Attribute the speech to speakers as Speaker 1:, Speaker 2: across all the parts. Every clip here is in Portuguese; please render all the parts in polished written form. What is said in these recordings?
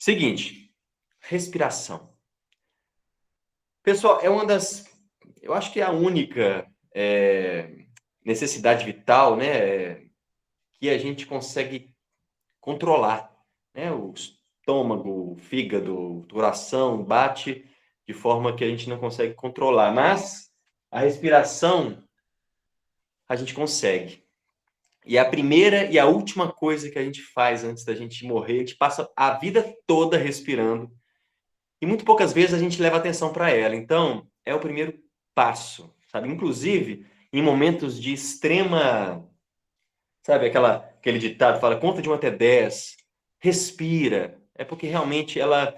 Speaker 1: Seguinte, respiração. Pessoal, eu acho que é a única necessidade vital, né, que a gente consegue controlar, né? O estômago, o fígado, o coração bate de forma que a gente não consegue controlar, mas a respiração a gente consegue. E a primeira e a última coisa que a gente faz antes da gente morrer, a gente passa a vida toda respirando. E muito poucas vezes a gente leva atenção para ela. Então, é o primeiro passo, sabe? Inclusive, em momentos de extrema, sabe, aquele ditado fala, conta de 1 até 10, respira. É porque realmente ela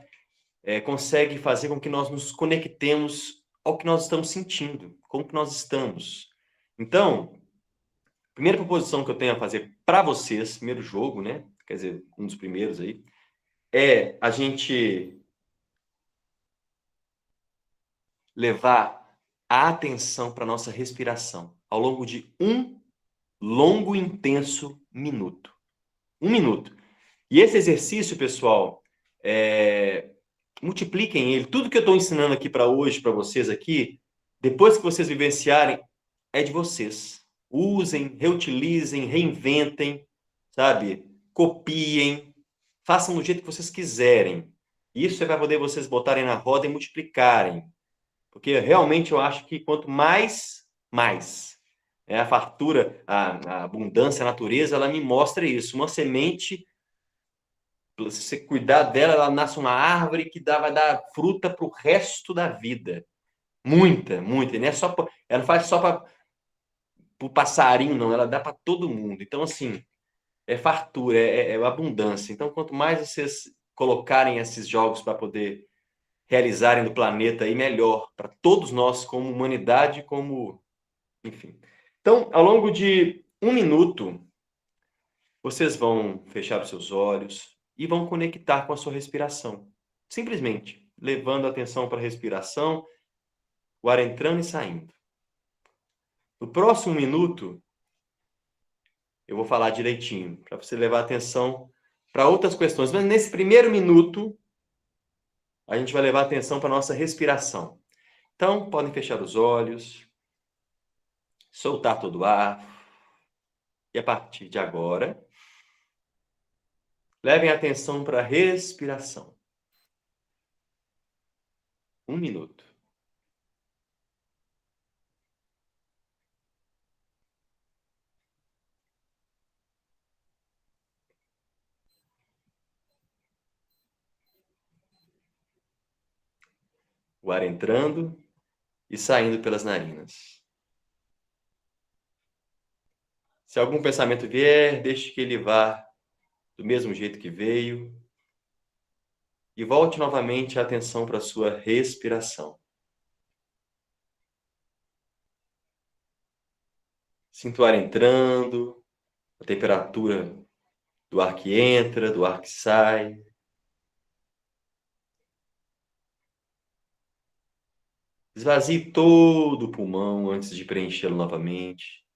Speaker 1: consegue fazer com que nós nos conectemos ao que nós estamos sentindo, como que nós estamos. Então, a primeira proposição que eu tenho a fazer para vocês, primeiro jogo, né? Quer dizer, um dos primeiros aí, é a gente levar a atenção para a nossa respiração ao longo de um longo e intenso minuto. 1 minuto. E esse exercício, pessoal, multipliquem ele. Tudo que eu estou ensinando aqui para hoje, para vocês aqui, depois que vocês vivenciarem, é de vocês. Usem, reutilizem, reinventem, sabe? Copiem, façam do jeito que vocês quiserem. Isso é para poder vocês botarem na roda e multiplicarem. Porque realmente eu acho que quanto mais, mais. A fartura, a abundância, a natureza, ela me mostra isso. Uma semente, se você cuidar dela, ela nasce uma árvore que vai dar fruta para o resto da vida. Muita, muita. E não é só ela não faz só para o passarinho, não. Ela dá para todo mundo. Então, assim, é fartura, é abundância. Então, quanto mais vocês colocarem esses jogos para poder realizarem no planeta aí, melhor para todos nós como humanidade, como, enfim. Então, ao longo de 1 minuto, vocês vão fechar os seus olhos e vão conectar com a sua respiração. Simplesmente levando a atenção para a respiração, o ar entrando e saindo. No próximo minuto, eu vou falar direitinho, para você levar atenção para outras questões. Mas nesse primeiro minuto, a gente vai levar atenção para a nossa respiração. Então, podem fechar os olhos, soltar todo o ar. E a partir de agora, levem atenção para a respiração. 1 minuto. O ar entrando e saindo pelas narinas. Se algum pensamento vier, deixe que ele vá do mesmo jeito que veio. E volte novamente a atenção para a sua respiração. Sinta o ar entrando, a temperatura do ar que entra, do ar que sai. Esvazie todo o pulmão antes de preenchê-lo novamente.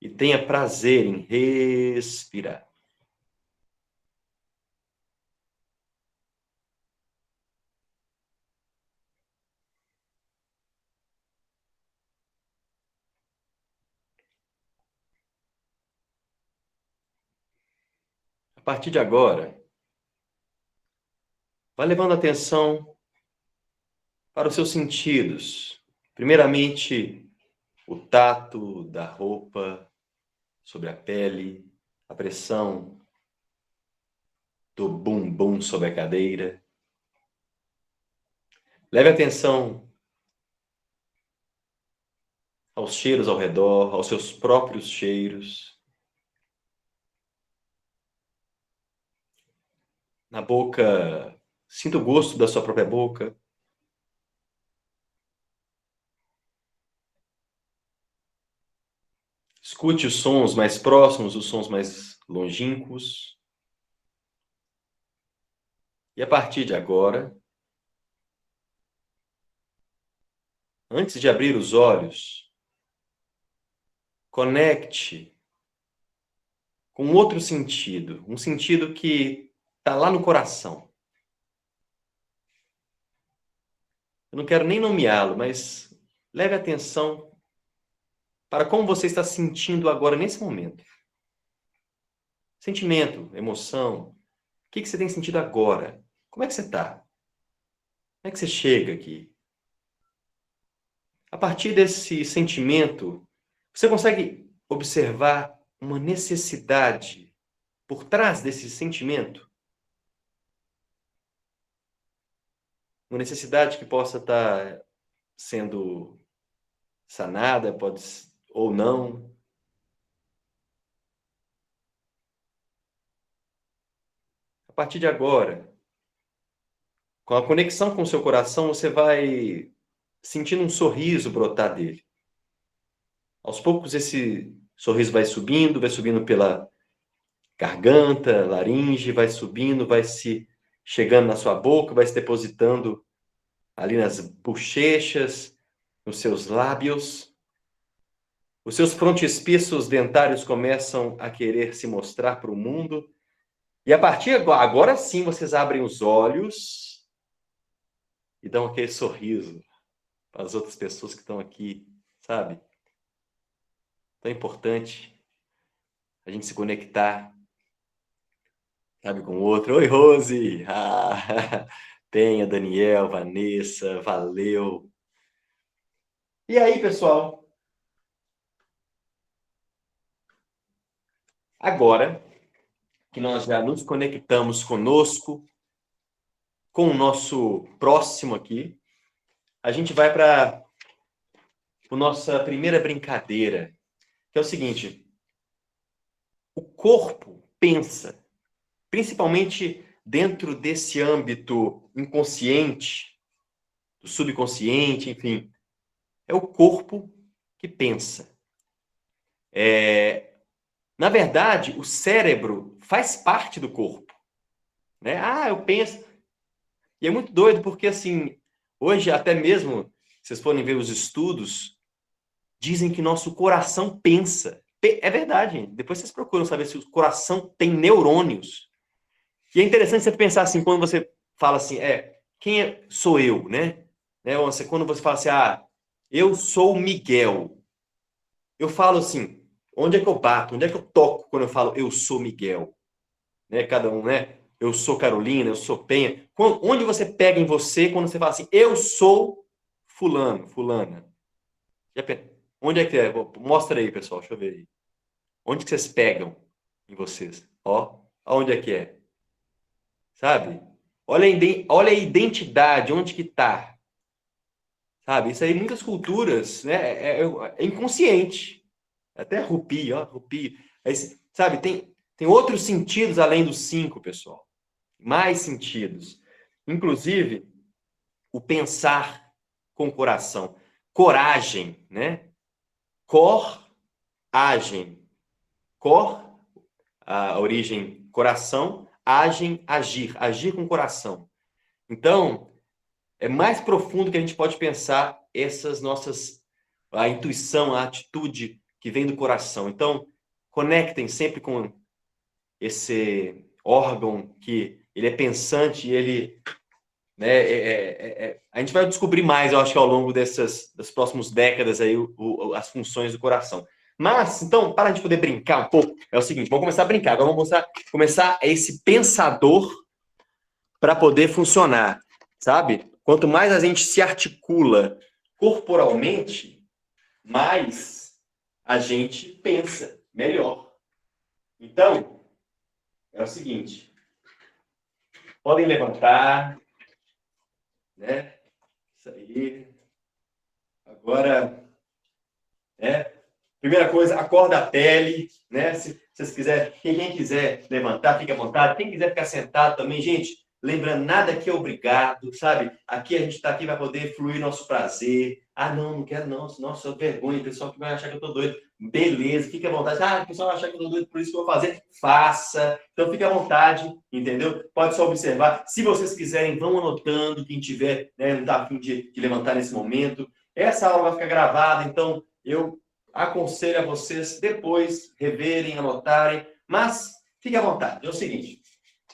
Speaker 1: E tenha prazer em respirar. A partir de agora, vai levando atenção para os seus sentidos. Primeiramente, o tato da roupa sobre a pele, a pressão do bumbum sobre a cadeira. Leve atenção aos cheiros ao redor, aos seus próprios cheiros. Na boca, sinta o gosto da sua própria boca. Escute os sons mais próximos, os sons mais longínquos. E a partir de agora, antes de abrir os olhos, conecte com outro sentido, um sentido que está lá no coração. Eu não quero nem nomeá-lo, mas leve atenção para como você está sentindo agora, nesse momento. Sentimento, emoção. O que você tem sentido agora? Como é que você está? Como é que você chega aqui? A partir desse sentimento, você consegue observar uma necessidade por trás desse sentimento? Uma necessidade que possa estar sendo sanada, pode ou não. A partir de agora, com a conexão com o seu coração, você vai sentindo um sorriso brotar dele. Aos poucos esse sorriso vai subindo pela garganta, laringe, vai subindo, vai se chegando na sua boca, vai se depositando ali nas bochechas, nos seus lábios. Os seus frontispícios dentários começam a querer se mostrar para o mundo. E a partir de agora sim, vocês abrem os olhos e dão aquele sorriso para as outras pessoas que estão aqui, sabe? Tão importante a gente se conectar, sabe, com o outro. Oi, Rose! Ah, Penha, Daniel, Vanessa, valeu! E aí, pessoal? Agora que nós já nos conectamos conosco, com o nosso próximo aqui, a gente vai para a nossa primeira brincadeira, que é o seguinte: o corpo pensa, principalmente dentro desse âmbito inconsciente, do subconsciente, enfim, é o corpo que pensa. Na verdade, o cérebro faz parte do corpo, né? Ah, eu penso. E é muito doido porque, assim, hoje até mesmo, se vocês forem ver os estudos, dizem que nosso coração pensa. É verdade. Depois vocês procuram saber se o coração tem neurônios. E é interessante você pensar assim, quando você fala assim, sou eu, né? Quando você fala assim, eu sou o Miguel. Eu falo assim, onde é que eu bato? Onde é que eu toco quando eu falo eu sou Miguel? Né? Cada um, né? Eu sou Carolina, eu sou Penha. Onde você pega em você quando você fala assim, eu sou fulano, fulana? Onde é que é? Mostra aí, pessoal, deixa eu ver aí. Onde que vocês pegam em vocês? Ó, aonde é que é? Sabe? Olha a identidade, onde que tá? Sabe? Isso aí, muitas culturas, né? É inconsciente. Até Rupi, ó, Rupi. Sabe? Tem outros sentidos além dos 5, pessoal. Mais sentidos. Inclusive, o pensar com o coração. Coragem, né? Cor-agem. Cor, a origem coração, agem, agir. Agir com o coração. Então, é mais profundo que a gente pode pensar essas nossas... A intuição, a atitude que vem do coração. Então, conectem sempre com esse órgão que ele é pensante e ele... Né, a gente vai descobrir mais, eu acho que ao longo das próximas décadas aí, as funções do coração. Mas, então, para a gente poder brincar um pouco, é o seguinte, vamos começar a brincar. Agora vamos começar esse pensador para poder funcionar, sabe? Quanto mais a gente se articula corporalmente, mais a gente pensa melhor. Então, é o seguinte, podem levantar, né? Isso aí. Agora, né? Primeira coisa, acorda a pele, né? Se vocês quiserem, quem quiser levantar, fique à vontade. Quem quiser ficar sentado também, gente, lembrando, nada aqui é obrigado, sabe? Aqui a gente está aqui para poder fluir nosso prazer. Ah, não, não quero não. Nossa, vergonha, o pessoal que vai achar que eu tô doido. Beleza, fique à vontade. Ah, o pessoal vai achar que eu tô doido, por isso que eu vou fazer. Faça. Então, fique à vontade, entendeu? Pode só observar. Se vocês quiserem, vão anotando. Quem tiver, né, não tá a fim de levantar nesse momento. Essa aula vai ficar gravada, então eu aconselho a vocês depois reverem, anotarem, Mas fique à vontade. É o seguinte.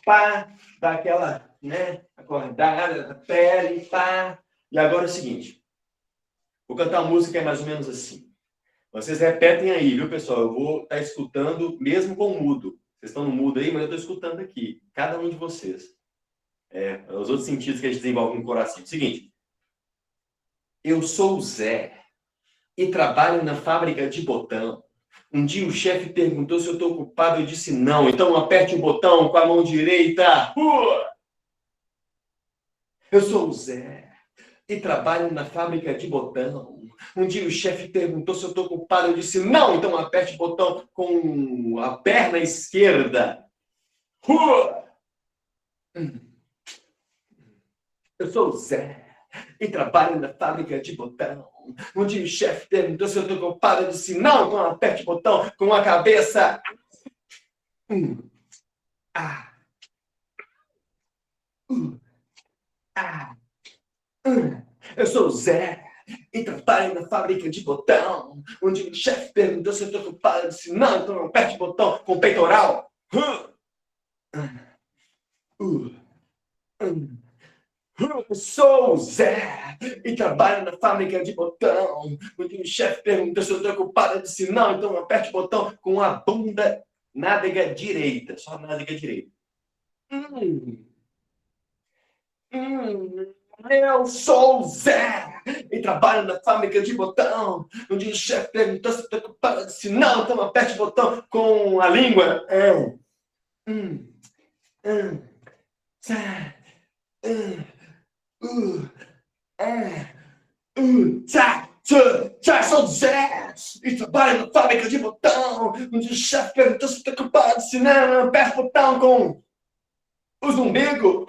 Speaker 1: Pá, dá aquela, né, acordada da pele, pá. E agora é o seguinte. Vou cantar uma música que é mais ou menos assim. Vocês repetem aí, viu, pessoal? Eu vou estar escutando mesmo com mudo. Vocês estão no mudo aí, mas eu estou escutando aqui. Cada um de vocês. Os outros sentidos que a gente desenvolve no coração. Seguinte. Eu sou o Zé e trabalho na fábrica de botão. Um dia o chefe perguntou se eu estou ocupado, eu disse não. Então aperte o botão com a mão direita. Eu sou o Zé e trabalho na fábrica de botão. Um dia o chefe perguntou se eu estou ocupado, eu disse não. Então aperte o botão com a perna esquerda. Eu sou o Zé e trabalho na fábrica de botão. Um dia o chefe perguntou se eu estou ocupado, eu disse não. Então aperte o botão com a cabeça. Eu sou o Zé e trabalho na fábrica de botão. Um dia o chefe perguntou se eu estou ocupado, eu disse não. Então aperte o botão com o peitoral. Eu sou o Zé e trabalho na fábrica de botão. Um dia o chefe perguntou se eu estou ocupado, eu disse não. Então aperte o botão com a bunda nádega direita. Só a nádega direita. Eu sou o Zé e trabalho na fábrica de botão. Um dia o chefe perguntou se eu estou ocupado, eu disse não. Então aperte o botão com a língua. Sou o Zé e trabalho na fábrica de botão. Um dia o chefe perguntou se eu estou ocupado, eu disse não. Aperte o botão com os umbigos.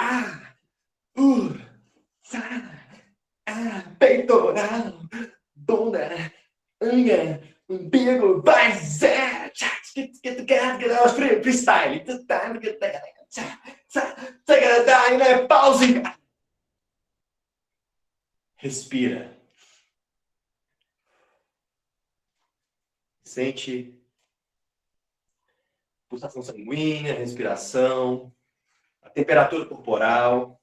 Speaker 1: Peitoral, bunda, anga, umbigo, vai Zé. Freestyle. Pause. Respira. Sente pulsação sanguínea, respiração, a temperatura corporal.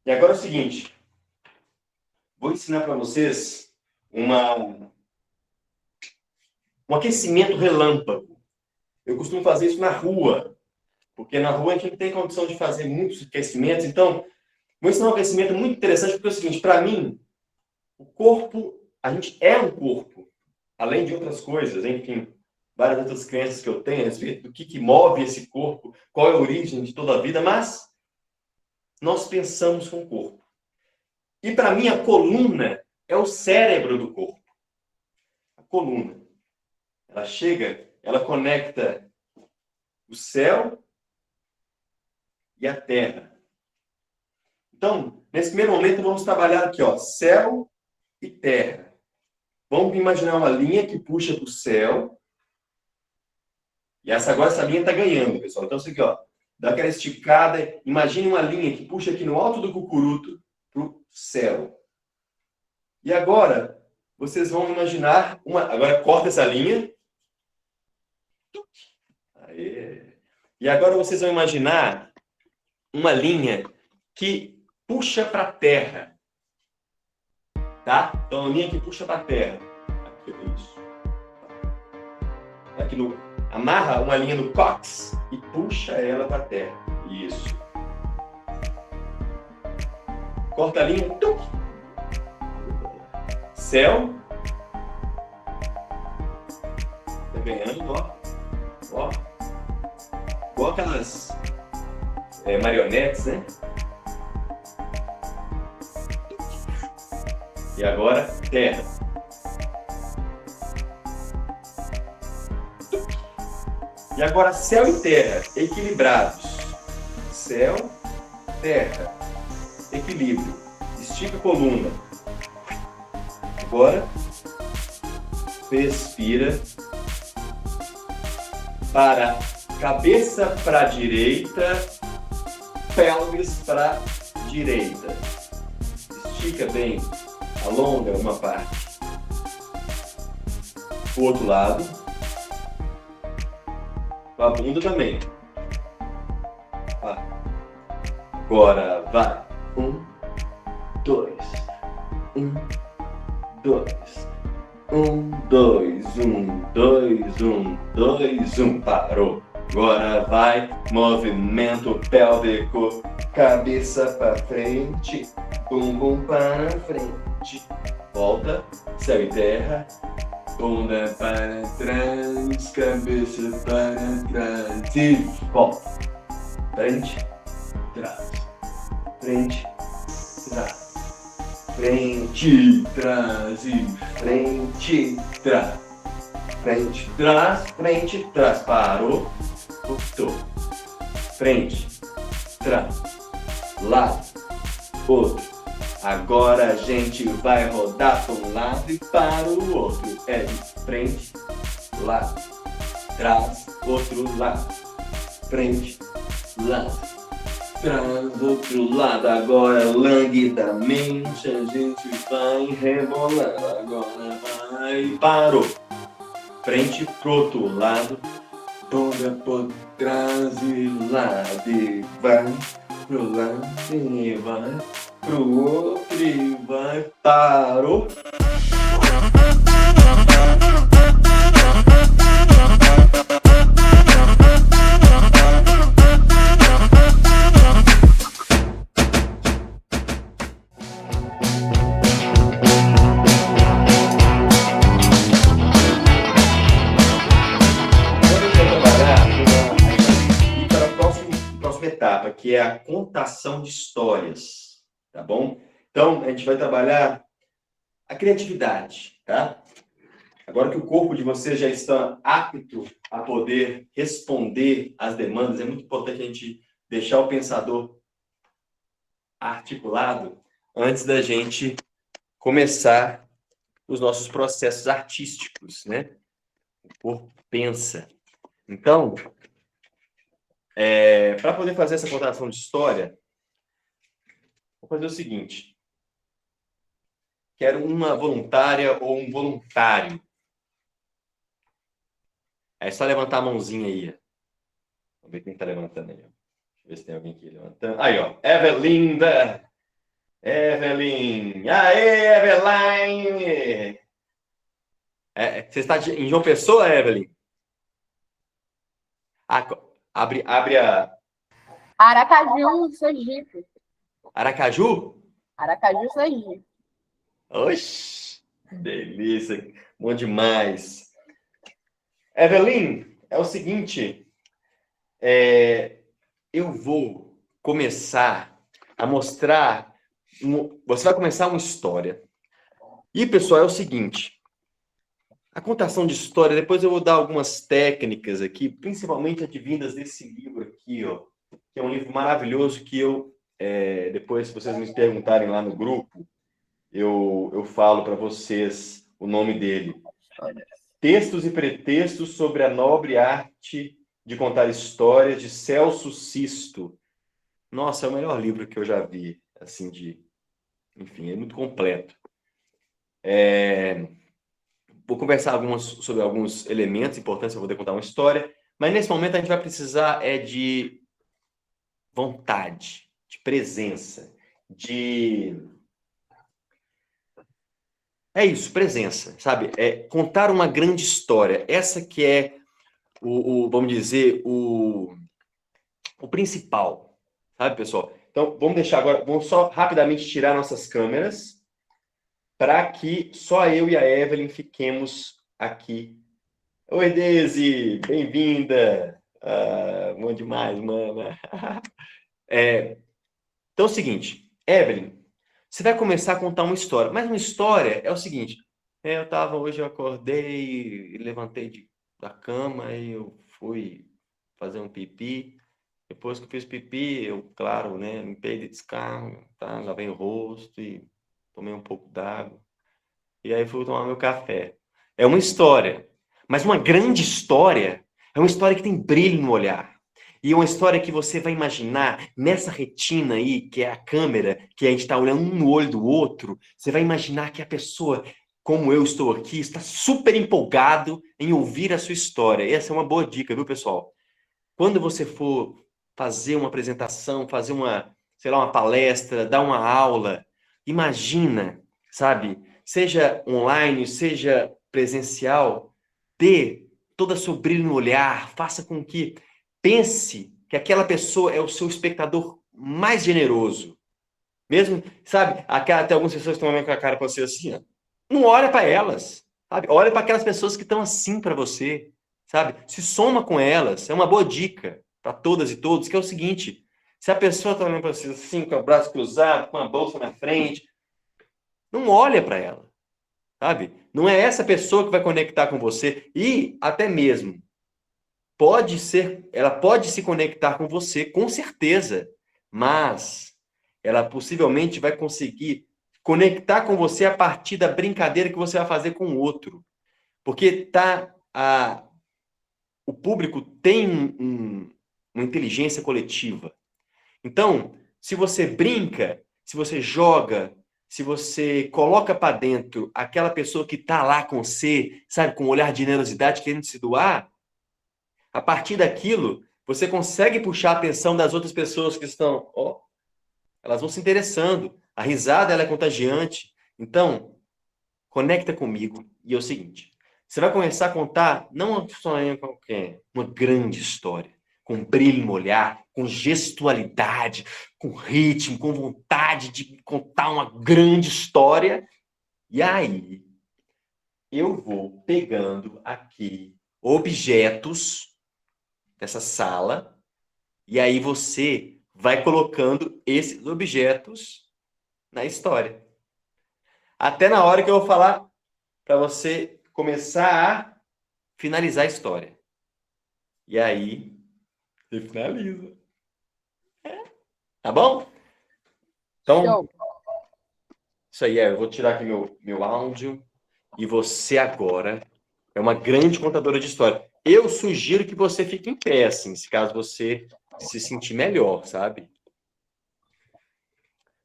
Speaker 1: E agora é o seguinte. Vou ensinar para vocês um aquecimento relâmpago. Eu costumo fazer isso na rua, porque na rua a gente não tem condição de fazer muitos aquecimentos. Então, vou ensinar um aquecimento muito interessante, porque é o seguinte, para mim, o corpo, a gente é um corpo, além de outras coisas, enfim, várias outras crenças que eu tenho a respeito do que move esse corpo, qual é a origem de toda a vida, mas nós pensamos com o corpo. E para mim, a coluna é o cérebro do corpo. A coluna. Ela chega, ela conecta o céu e a terra. Então, nesse primeiro momento, vamos trabalhar aqui, ó, céu e terra. Vamos imaginar uma linha que puxa para o céu. E essa linha está ganhando, pessoal. Então, isso aqui, ó, dá aquela esticada. Imagine uma linha que puxa aqui no alto do cucuruto para o céu. E agora, vocês vão imaginar agora corta essa linha. Aê. E agora vocês vão imaginar uma linha que puxa para a terra. Tá? Então, a linha que puxa para a terra. Aqui, isso. Aqui amarra uma linha no cóccix e puxa ela para a terra. Isso. Corta a linha. Céu. Tá ganhando, ó. Igual aquelas marionetes, né? E agora, terra. E agora, céu e terra, equilibrados. Céu, terra, equilíbrio. Estica a coluna. Agora, respira. Para cabeça para a direita, pelvis para a direita. Estica bem, alonga uma parte. O outro lado. Com a bunda também. Vai. Agora vai. 1, 2. 1, 2. 1, 2, 1, 2, 1, 2, 1. Parou. Agora vai. Movimento pélvico. Cabeça para frente. Bumbum para frente. Volta. Céu e terra. Bunda para trás. Cabeça para trás. E volta. Frente. Trás. Frente. Trás. Frente, trás e frente, trás. Frente, trás, frente, trás. Parou, voltou. Frente, trás, lado, outro. Agora a gente vai rodar para um lado e para o outro. É de frente, lado, trás, outro lado. Frente, lado. Traz outro lado, agora languidamente a gente vai rebolando. Agora vai, parou. Frente pro outro lado, bunda por trás e lado. E vai pro lado e vai pro outro e vai, parou. Etapa, que é a contação de histórias, tá bom? Então, a gente vai trabalhar a criatividade, tá? Agora que o corpo de vocês já está apto a poder responder às demandas, é muito importante a gente deixar o pensador articulado antes da gente começar os nossos processos artísticos, né? O corpo pensa. Então, para poder fazer essa contação de história, vou fazer o seguinte. Quero uma voluntária ou um voluntário. É só levantar a mãozinha aí. Vamos ver quem está levantando aí. Deixa eu ver se tem alguém aqui levantando. Aí, ó. Evelinda. Evelyn. Aê, Eveline. Você está em João Pessoa, Evelyn? Abre a...
Speaker 2: Aracaju, Sergipe.
Speaker 1: Aracaju?
Speaker 2: Aracaju, Sergipe.
Speaker 1: Oxi, delícia. Bom demais. Evelyn, é o seguinte. Eu vou começar a mostrar... Você vai começar uma história. E, pessoal, é o seguinte... A contação de história, depois eu vou dar algumas técnicas aqui, principalmente advindas desse livro aqui, ó, que é um livro maravilhoso que eu, depois, se vocês me perguntarem lá no grupo, eu falo para vocês o nome dele. Textos e pretextos sobre a nobre arte de contar histórias, de Celso Sisto. Nossa, é o melhor livro que eu já vi, assim, enfim, é muito completo. Vou conversar sobre alguns elementos importantes para poder contar uma história, mas nesse momento a gente vai precisar de vontade, de presença, É isso, presença, sabe? Contar uma grande história. Essa que é, vamos dizer, o principal, sabe, pessoal? Então, vamos deixar agora, vamos só rapidamente tirar nossas câmeras para que só eu e a Evelyn fiquemos aqui. Oi, Deise, bem-vinda. Bom demais, mana. Então é o seguinte, Evelyn, você vai começar a contar uma história, mas uma história é o seguinte, hoje eu acordei, levantei da cama e eu fui fazer um pipi. Depois que eu fiz pipi, eu, claro, né, limpei de descarga, tá? Lavei o rosto e tomei um pouco d'água. E aí fui tomar meu café. É uma história. Mas uma grande história é uma história que tem brilho no olhar. E é uma história que você vai imaginar nessa retina aí, que é a câmera, que a gente está olhando um no olho do outro, você vai imaginar que a pessoa, como eu estou aqui, está super empolgado em ouvir a sua história. Essa é uma boa dica, viu, pessoal? quando você for fazer uma apresentação, fazer uma, sei lá, uma palestra, dar uma aula, imagina, sabe? Seja online, seja presencial, dê toda a seu brilho no olhar, faça com que pense que aquela pessoa é o seu espectador mais generoso. Mesmo, sabe, tem algumas pessoas que estão olhando com a cara para você assim, ó. Não olha para elas, sabe? Olha para aquelas pessoas que estão assim para você, sabe? Se soma com elas. É uma boa dica para todas e todos, que é o seguinte: se a pessoa está olhando para você assim, com o braço cruzado, com a bolsa na frente, não olha para ela, sabe? Não é essa pessoa que vai conectar com você e até mesmo pode ser, ela pode se conectar com você, com certeza, mas ela possivelmente vai conseguir conectar com você a partir da brincadeira que você vai fazer com o outro. Porque o público tem uma inteligência coletiva. Então, se você brinca, se você joga, se você coloca para dentro aquela pessoa que está lá com você, sabe, com um olhar de generosidade, querendo se doar, a partir daquilo, você consegue puxar a atenção das outras pessoas que estão, elas vão se interessando. A risada, ela é contagiante. Então, conecta comigo. E é o seguinte, você vai começar a contar, não uma história qualquer, uma grande história, com brilho no olhar, com gestualidade, com ritmo, com vontade de contar uma grande história. E aí, eu vou pegando aqui objetos dessa sala, e aí você vai colocando esses objetos na história. Até na hora que eu vou falar para você começar a finalizar a história. E aí, você finaliza. Tá bom? Então,
Speaker 2: Show.
Speaker 1: isso aí, eu vou tirar aqui meu áudio. E você agora é uma grande contadora de história. Eu sugiro que você fique em pé, assim, se caso você se sentir melhor, sabe?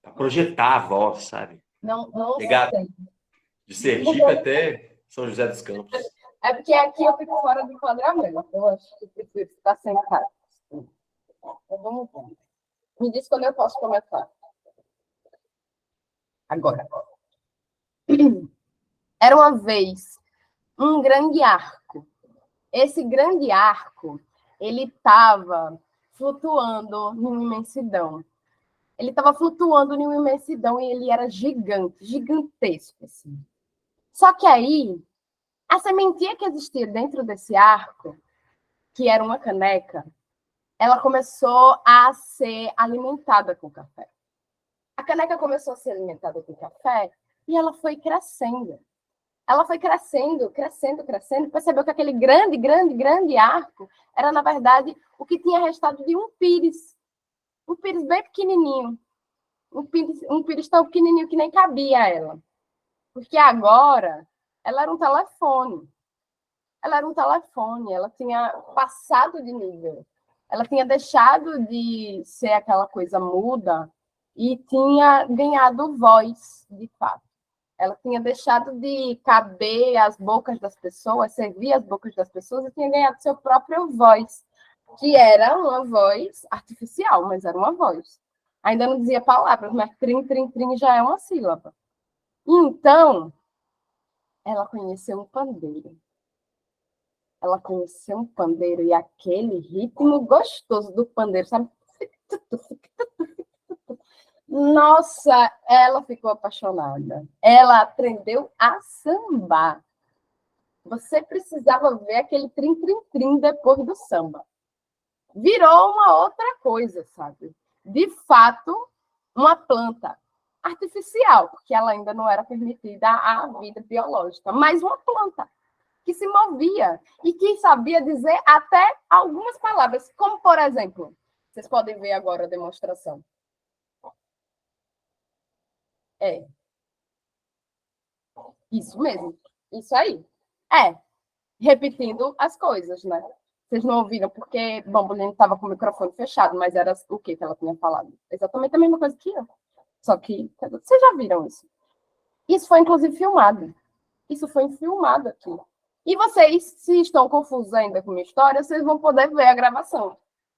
Speaker 1: Pra projetar a voz, sabe?
Speaker 2: Não
Speaker 1: Pegar
Speaker 2: sei.
Speaker 1: de Sergipe até São José dos Campos.
Speaker 2: É porque aqui eu fico fora do enquadramento. Eu acho que preciso estar sentado. Então, vamos ver. Me diz quando eu posso começar. Agora. Era uma vez um grande arco. Esse grande arco, ele estava flutuando numa imensidão. Ele estava flutuando numa imensidão e ele era gigante, gigantesco, assim. Só que aí, a sementinha que existia dentro desse arco, que era uma caneca, ela começou a ser alimentada com café. A caneca começou a ser alimentada com café e ela foi crescendo. Ela foi crescendo, crescendo, crescendo, percebeu que aquele grande, grande, grande arco era, na verdade, o que tinha restado de um pires bem pequenininho, um pires tão pequenininho que nem cabia a ela. Porque agora ela era um telefone. Ela tinha passado de nível. Ela tinha deixado de ser aquela coisa muda e tinha ganhado voz, de fato. Ela tinha deixado de caber às bocas das pessoas, servir às bocas das pessoas e tinha ganhado seu próprio voz, que era uma voz artificial, mas era uma voz. Ainda não dizia palavras, mas trim, trim, trim já é uma sílaba. Então, ela conheceu um pandeiro. Ela conheceu um pandeiro e aquele ritmo gostoso do pandeiro, sabe? Nossa, ela ficou apaixonada. Ela aprendeu a sambar. Você precisava ver aquele trim-trim-trim depois do samba. Virou uma outra coisa, sabe? De fato, uma planta artificial, porque ela ainda não era permitida à vida biológica, mas uma planta que se movia e que sabia dizer até algumas palavras, como, por exemplo, vocês podem ver agora a demonstração. É. Isso mesmo. Isso aí. É. Repetindo as coisas, né? Vocês não ouviram porque Bambolina estava com o microfone fechado, mas era o que ela tinha falado? Exatamente a mesma coisa que eu. Só que vocês já viram isso. Isso foi, inclusive, filmado. Isso foi filmado aqui. E vocês, se estão confusos ainda com a minha história, vocês vão poder ver a gravação.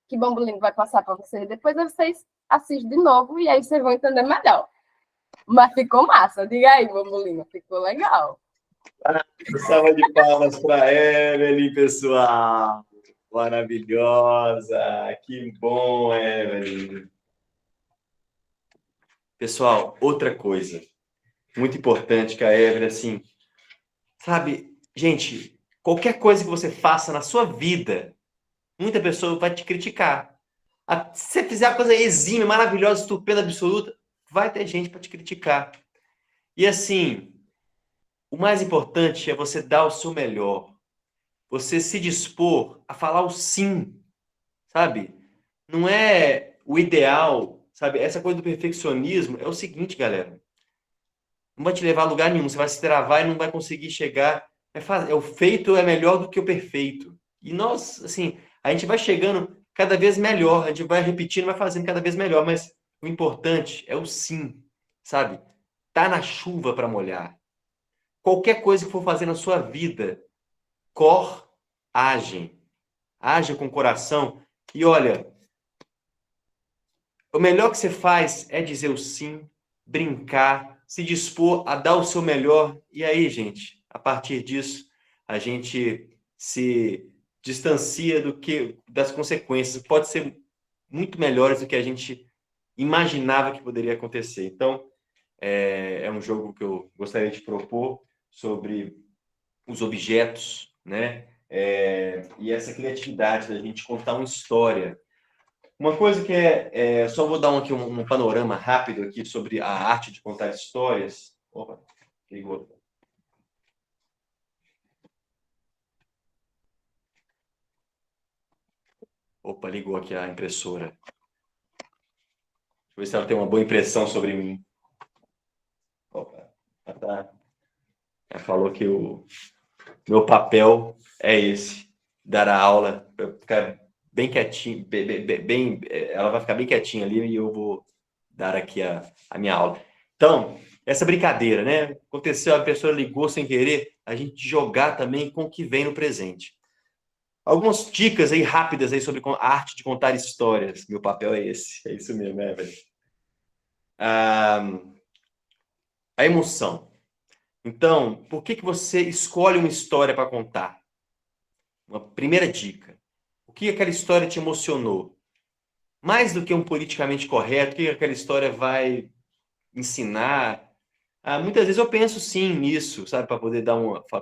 Speaker 2: que Bambolino vai passar para vocês depois, aí vocês assistem de novo e aí vocês vão entender melhor. Mas ficou massa, diga aí, Bambolino, ficou legal.
Speaker 1: Salva de palmas para Evelyn, pessoal. Maravilhosa. Que bom, Evelyn. Pessoal, outra coisa muito importante que a Evelyn, assim, sabe, gente, qualquer coisa que você faça na sua vida, muita pessoa vai te criticar. Se você fizer uma coisa exímia, maravilhosa, estupenda, absoluta, vai ter gente para te criticar. E assim, o mais importante é você dar o seu melhor. Você se dispor a falar o sim, sabe? Não é o ideal, sabe? Essa coisa do perfeccionismo é o seguinte, galera. Não vai te levar a lugar nenhum. Você vai se travar e não vai conseguir chegar. O feito é melhor do que o perfeito. E nós, assim, a gente vai chegando cada vez melhor. A gente vai repetindo, vai fazendo cada vez melhor. Mas o importante é o sim, sabe? Tá na chuva para molhar. Qualquer coisa que for fazer na sua vida, coragem. Haja com coração. E olha, o melhor que você faz é dizer o sim, brincar, se dispor a dar o seu melhor. E aí, gente, a partir disso, a gente se distancia das consequências. Pode ser muito melhores do que a gente imaginava que poderia acontecer. Então, é um jogo que eu gostaria de propor sobre os objetos, né? E essa criatividade da gente contar uma história. Uma coisa que só vou dar aqui um panorama rápido aqui sobre a arte de contar histórias. Opa, ligou. Opa, ligou aqui a impressora. Deixa eu ver se ela tem uma boa impressão sobre mim. Opa, ela falou que o meu papel é esse, dar a aula, ficar bem quietinho, ela vai ficar bem quietinha ali e eu vou dar aqui a minha aula. Então, essa brincadeira, né? Aconteceu, a pessoa ligou sem querer, a gente jogar também com o que vem no presente. Algumas dicas aí rápidas aí sobre a arte de contar histórias. Meu papel é esse, é isso mesmo, né, velho? A emoção. Então, por que você escolhe uma história para contar? Uma primeira dica. O que aquela história te emocionou? Mais do que um politicamente correto, o que aquela história vai ensinar? Muitas vezes eu penso sim nisso, sabe, para poder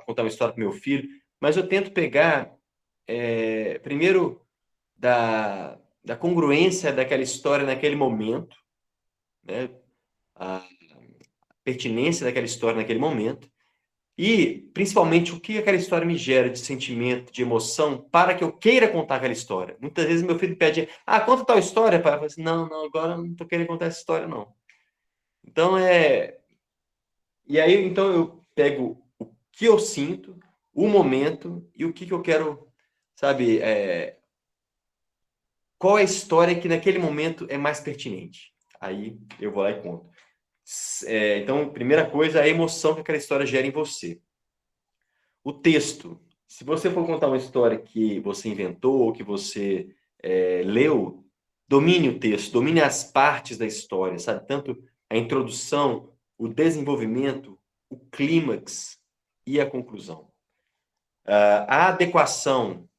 Speaker 1: contar uma história para meu filho, mas eu tento pegar primeiro da congruência daquela história naquele momento, né? A pertinência daquela história naquele momento e, principalmente, o que aquela história me gera de sentimento, de emoção, para que eu queira contar aquela história. Muitas vezes meu filho pede, conta tal história, pai. Eu falo assim, não, agora não estou querendo contar essa história, não. Então, E aí, então, eu pego o que eu sinto, o momento e o que eu quero, sabe, qual é a história que naquele momento é mais pertinente. Aí eu vou lá e conto. Então, primeira coisa, a emoção que aquela história gera em você. O texto. Se você for contar uma história que você inventou ou que você leu, domine o texto, domine as partes da história, sabe? Tanto a introdução, o desenvolvimento, o clímax e a conclusão. A adequação.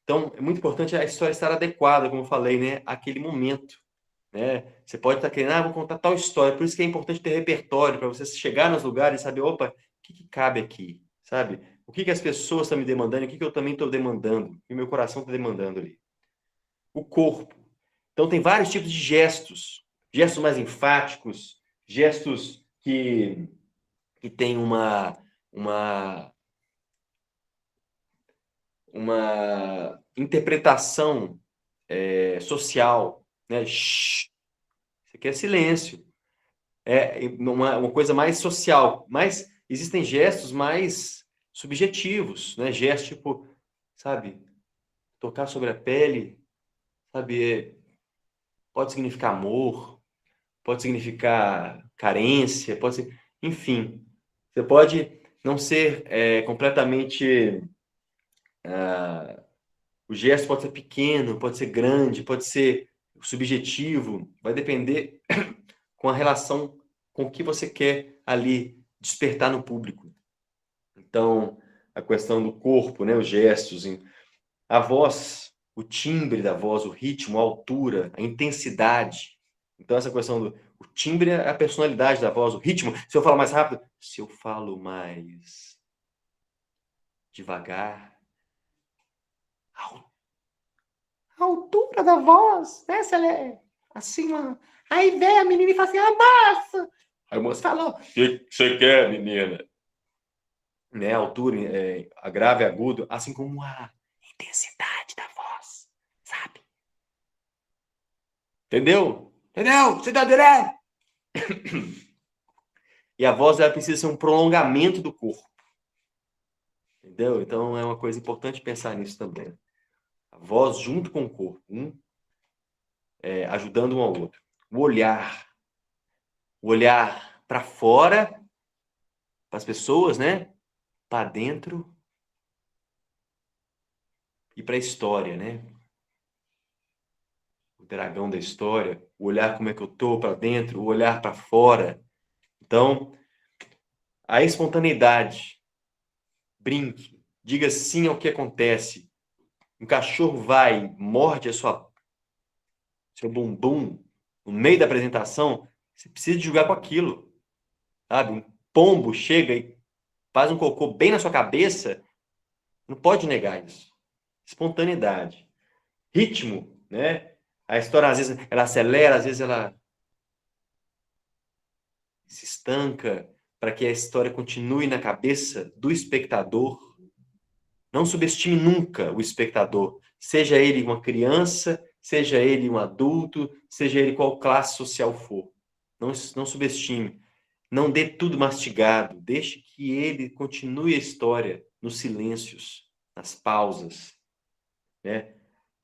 Speaker 1: Então, é muito importante a história estar adequada, como eu falei, né? Àquele momento. Né? Você pode estar querendo, vou contar tal história. Por isso que é importante ter repertório, para você chegar nos lugares e saber, opa, o que cabe aqui? Sabe? O que as pessoas estão me demandando e o que eu também estou demandando, o que meu coração está demandando ali. O corpo. Então, tem vários tipos de gestos. Gestos mais enfáticos, gestos que têm uma interpretação social. Né? Shhh, isso aqui é silêncio. Uma coisa mais social. Mas existem gestos mais subjetivos, né? Gestos tipo, sabe, tocar sobre a pele, sabe, pode significar amor, pode significar carência, pode ser, enfim, você pode não ser completamente O gesto pode ser pequeno, pode ser grande, pode ser subjetivo, vai depender com a relação com o que você quer ali despertar no público. Então, a questão do corpo, né, os gestos, a voz, o timbre da voz, o ritmo, a altura, a intensidade. Então, essa questão do o timbre é a personalidade da voz, o ritmo. Se eu falar mais rápido, se eu falo mais devagar, a altura da voz, né? Se ela é assim, aí vem a menina e fala assim, amassa. Aí o moço fala, o que você quer, menina? Né? A altura, a grave, agudo, assim como a intensidade da voz, sabe? Entendeu? Entendeu? Você tá entendendo? E a voz, ela precisa ser um prolongamento do corpo. Entendeu? Então, é uma coisa importante pensar nisso também. A voz junto com o corpo, ajudando um ao outro. O olhar para fora, para as pessoas, né? Para dentro e para a história, né? O dragão da história, o olhar como é que eu tô para dentro, o olhar para fora. Então, a espontaneidade, brinque, diga sim ao que acontece. Um cachorro vai, morde seu bumbum no meio da apresentação, você precisa de jogar com aquilo, sabe? Um pombo chega e faz um cocô bem na sua cabeça, não pode negar isso. Espontaneidade. Ritmo, né? A história, às vezes, ela acelera, às vezes ela se estanca para que a história continue na cabeça do espectador. Não subestime nunca o espectador, seja ele uma criança, seja ele um adulto, seja ele qual classe social for. Não subestime. Não dê tudo mastigado. Deixe que ele continue a história nos silêncios, nas pausas, né?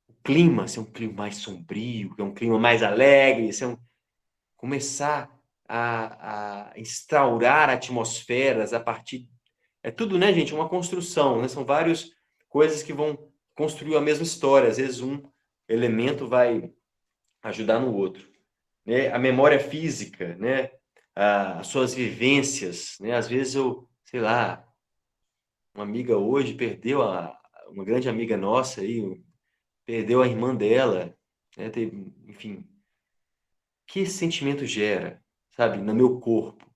Speaker 1: O clima, ser um clima mais sombrio, é um clima mais alegre, começar a instaurar atmosferas a partir. É tudo, né, gente? Uma construção, né? São várias coisas que vão construir a mesma história. Às vezes um elemento vai ajudar no outro, né? A memória física, né? As suas vivências, né? Às vezes sei lá, uma amiga hoje perdeu uma grande amiga nossa aí, perdeu a irmã dela, né? Enfim, que esse sentimento gera, sabe, no meu corpo.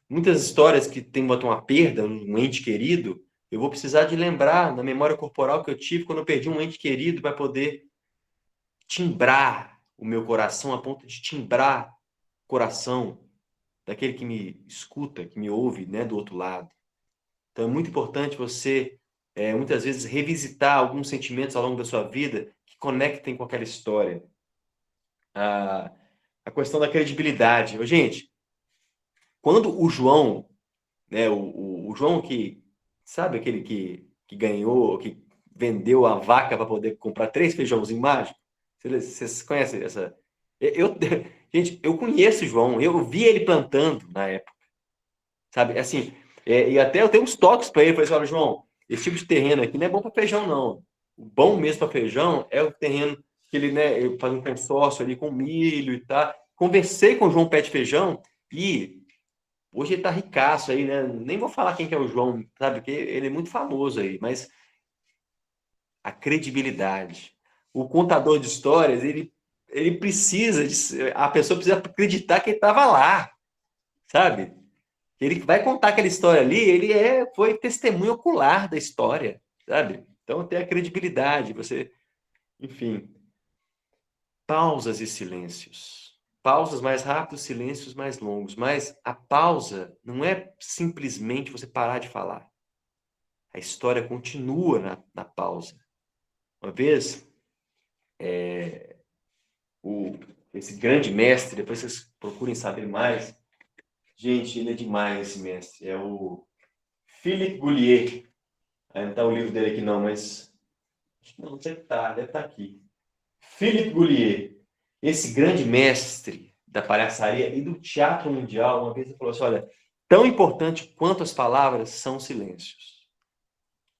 Speaker 1: Muitas histórias que tem uma perda, um ente querido, eu vou precisar de lembrar na memória corporal que eu tive quando eu perdi um ente querido para poder timbrar o meu coração a ponto de timbrar o coração daquele que me escuta, que me ouve, né, do outro lado. Então é muito importante você, muitas vezes, revisitar alguns sentimentos ao longo da sua vida que conectem com aquela história. A questão da credibilidade. Gente, quando o João, né, o João que, sabe aquele que ganhou, que vendeu a vaca para poder comprar 3 feijãozinhos mágicos? Vocês conhecem essa? Gente, eu conheço o João, eu vi ele plantando na época, sabe? Assim, e até eu tenho uns toques para ele, falei assim, olha, João, esse tipo de terreno aqui não é bom para feijão, não. O bom mesmo para feijão é o terreno que ele, né, ele faz um consórcio ali com milho e tal. Conversei com o João Pé de Feijão e hoje ele tá ricaço aí, né? Nem vou falar quem que é o João, sabe? Porque ele é muito famoso aí, mas a credibilidade. O contador de histórias, ele precisa, a pessoa precisa acreditar que ele estava lá, sabe? Ele vai contar aquela história ali, foi testemunho ocular da história, sabe? Então tem a credibilidade, você, enfim, pausas e silêncios. Pausas mais rápidas, silêncios mais longos. Mas a pausa não é simplesmente você parar de falar. A história continua na pausa. Uma vez, esse grande mestre, depois vocês procurem saber mais. Gente, ele é demais, esse mestre. É o Philippe Goulier. Aí não está o livro dele aqui não, mas... Não sei se tá, deve estar aqui. Philippe Goulier. Esse grande mestre da palhaçaria e do teatro mundial, uma vez ele falou assim, olha, tão importante quanto as palavras são silêncios.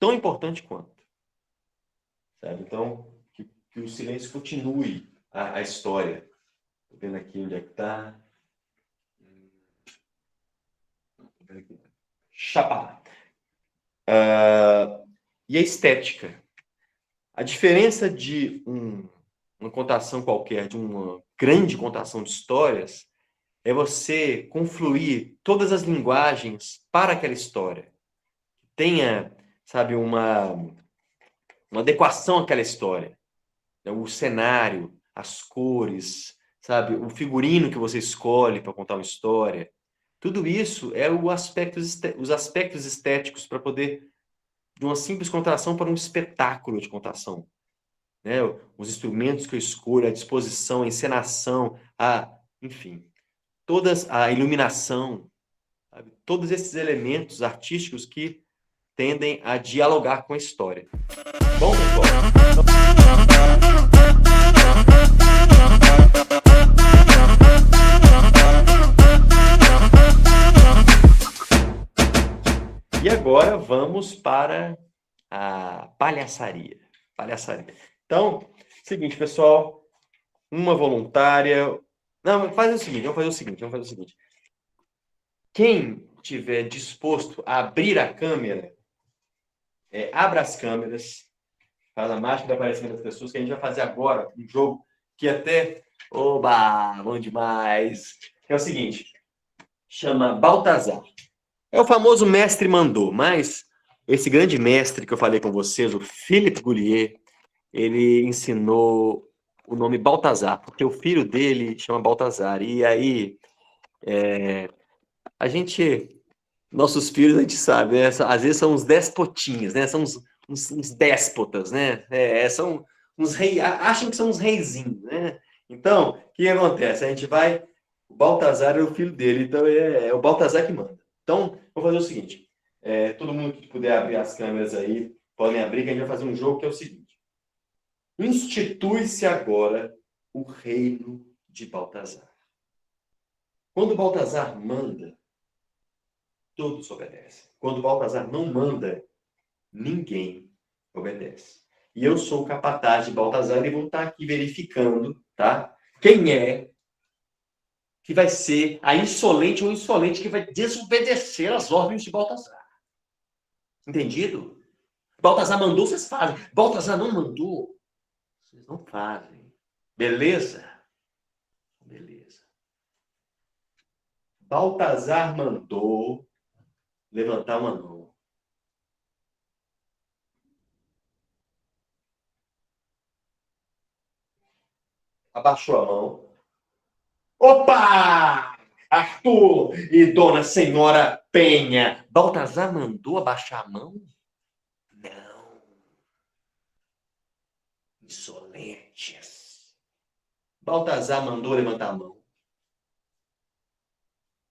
Speaker 1: Tão importante quanto. sabe? Então, que o silêncio continue a história. Estou vendo aqui onde é que está. Chapa. E a estética. A diferença de uma contação qualquer, de uma grande contação de histórias, é você confluir todas as linguagens para aquela história. Tenha, sabe, uma adequação àquela história. O cenário, as cores, sabe, o figurino que você escolhe para contar uma história. Tudo isso é os aspectos estéticos para poder, de uma simples contação para um espetáculo de contação. Né? Os instrumentos que eu escolho, a disposição, a encenação, enfim, a iluminação, sabe? Todos esses elementos artísticos que tendem a dialogar com a história. Bom, pessoal? E agora vamos para a palhaçaria. Então, seguinte, pessoal, uma voluntária. Não, vamos fazer o seguinte. Quem tiver disposto a abrir a câmera, abra as câmeras, faz a mágica do aparecimento das pessoas, que a gente vai fazer agora um jogo que até... Oba, bom demais! É o seguinte, chama Baltazar. É o famoso mestre mandou, mas esse grande mestre que eu falei com vocês, o Philippe Goulier, ele ensinou o nome Baltazar, porque o filho dele chama Baltazar. E aí, nossos filhos, a gente sabe, né? Às vezes são uns despotinhos, né? São uns déspotas, né? São uns reis, acham que são uns reizinhos, né? Então, o que acontece? A gente vai... O Baltazar é o filho dele, então é o Baltazar que manda. Então, vou fazer o seguinte. Todo mundo que puder abrir as câmeras aí, podem abrir, que a gente vai fazer um jogo que é o seguinte. Institui-se agora o reino de Baltazar. Quando Baltazar manda, todos obedecem. Quando Baltazar não manda, ninguém obedece. E eu sou o capataz de Baltazar e vou estar aqui verificando, tá? Quem é que vai ser a insolente ou insolente que vai desobedecer às ordens de Baltazar. Entendido? Baltazar mandou, vocês fazem. Baltazar não mandou, vocês não fazem. Beleza? Beleza. Baltazar mandou levantar uma mão. Abaixou a mão. Opa! Arthur e Dona Senhora Penha. Baltazar mandou abaixar a mão? Não. Insolentes. Baltazar mandou levantar a mão.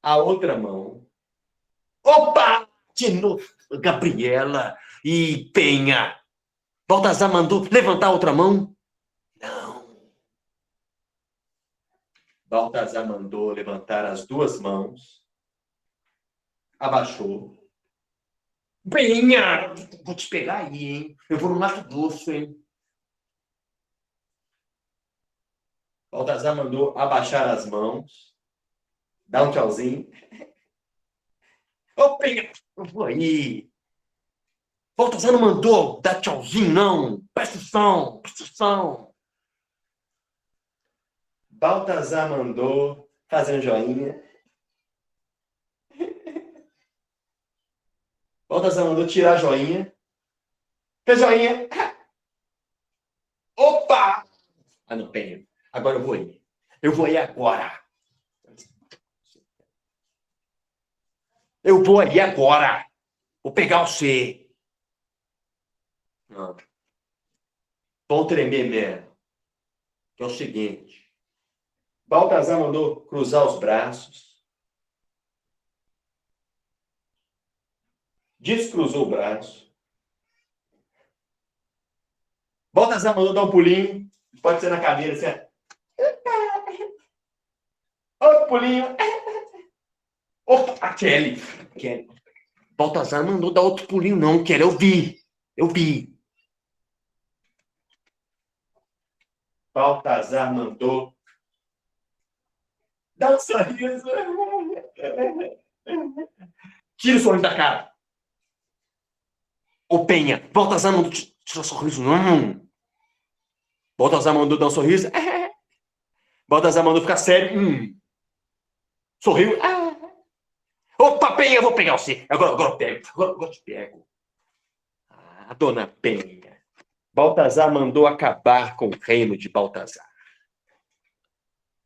Speaker 1: A outra mão. Opa! De novo. Gabriela e Penha. Baltazar mandou levantar a outra mão? Não. Baltazar mandou levantar as duas mãos. Abaixou. Penha! Vou te pegar aí, hein? Eu vou no Mato Grosso, hein? Baltazar mandou abaixar as mãos. Dá um tchauzinho. Ô, Penha! Eu vou aí. Baltazar não mandou dar tchauzinho, não. Presta atenção. Baltazar mandou fazer um joinha. Baltazar mandou tirar joinha. Fez joinha. Opa! Não, Penha. Agora eu vou ir. Eu vou ir agora. Eu vou aí agora. Vou pegar você. Não. Vão tremer mesmo. Que é o seguinte. Baltazar mandou cruzar os braços. Descruzou o braço. Baltazar mandou dar um pulinho. Pode ser na cadeira, assim. Outro pulinho. Opa, a Kelly. Baltazar mandou dar outro pulinho, não, Kelly. Eu vi. Baltazar mandou. Dá um sorriso. Tira o sorriso da cara. Ô Penha, Baltazar mandou tirar o sorriso. Não. Baltazar mandou dar um sorriso. Baltazar mandou ficar sério. Sorriu. Opa, Penha, eu vou pegar você. Agora eu pego. Agora eu te pego. Dona Penha. Baltazar mandou acabar com o reino de Baltazar.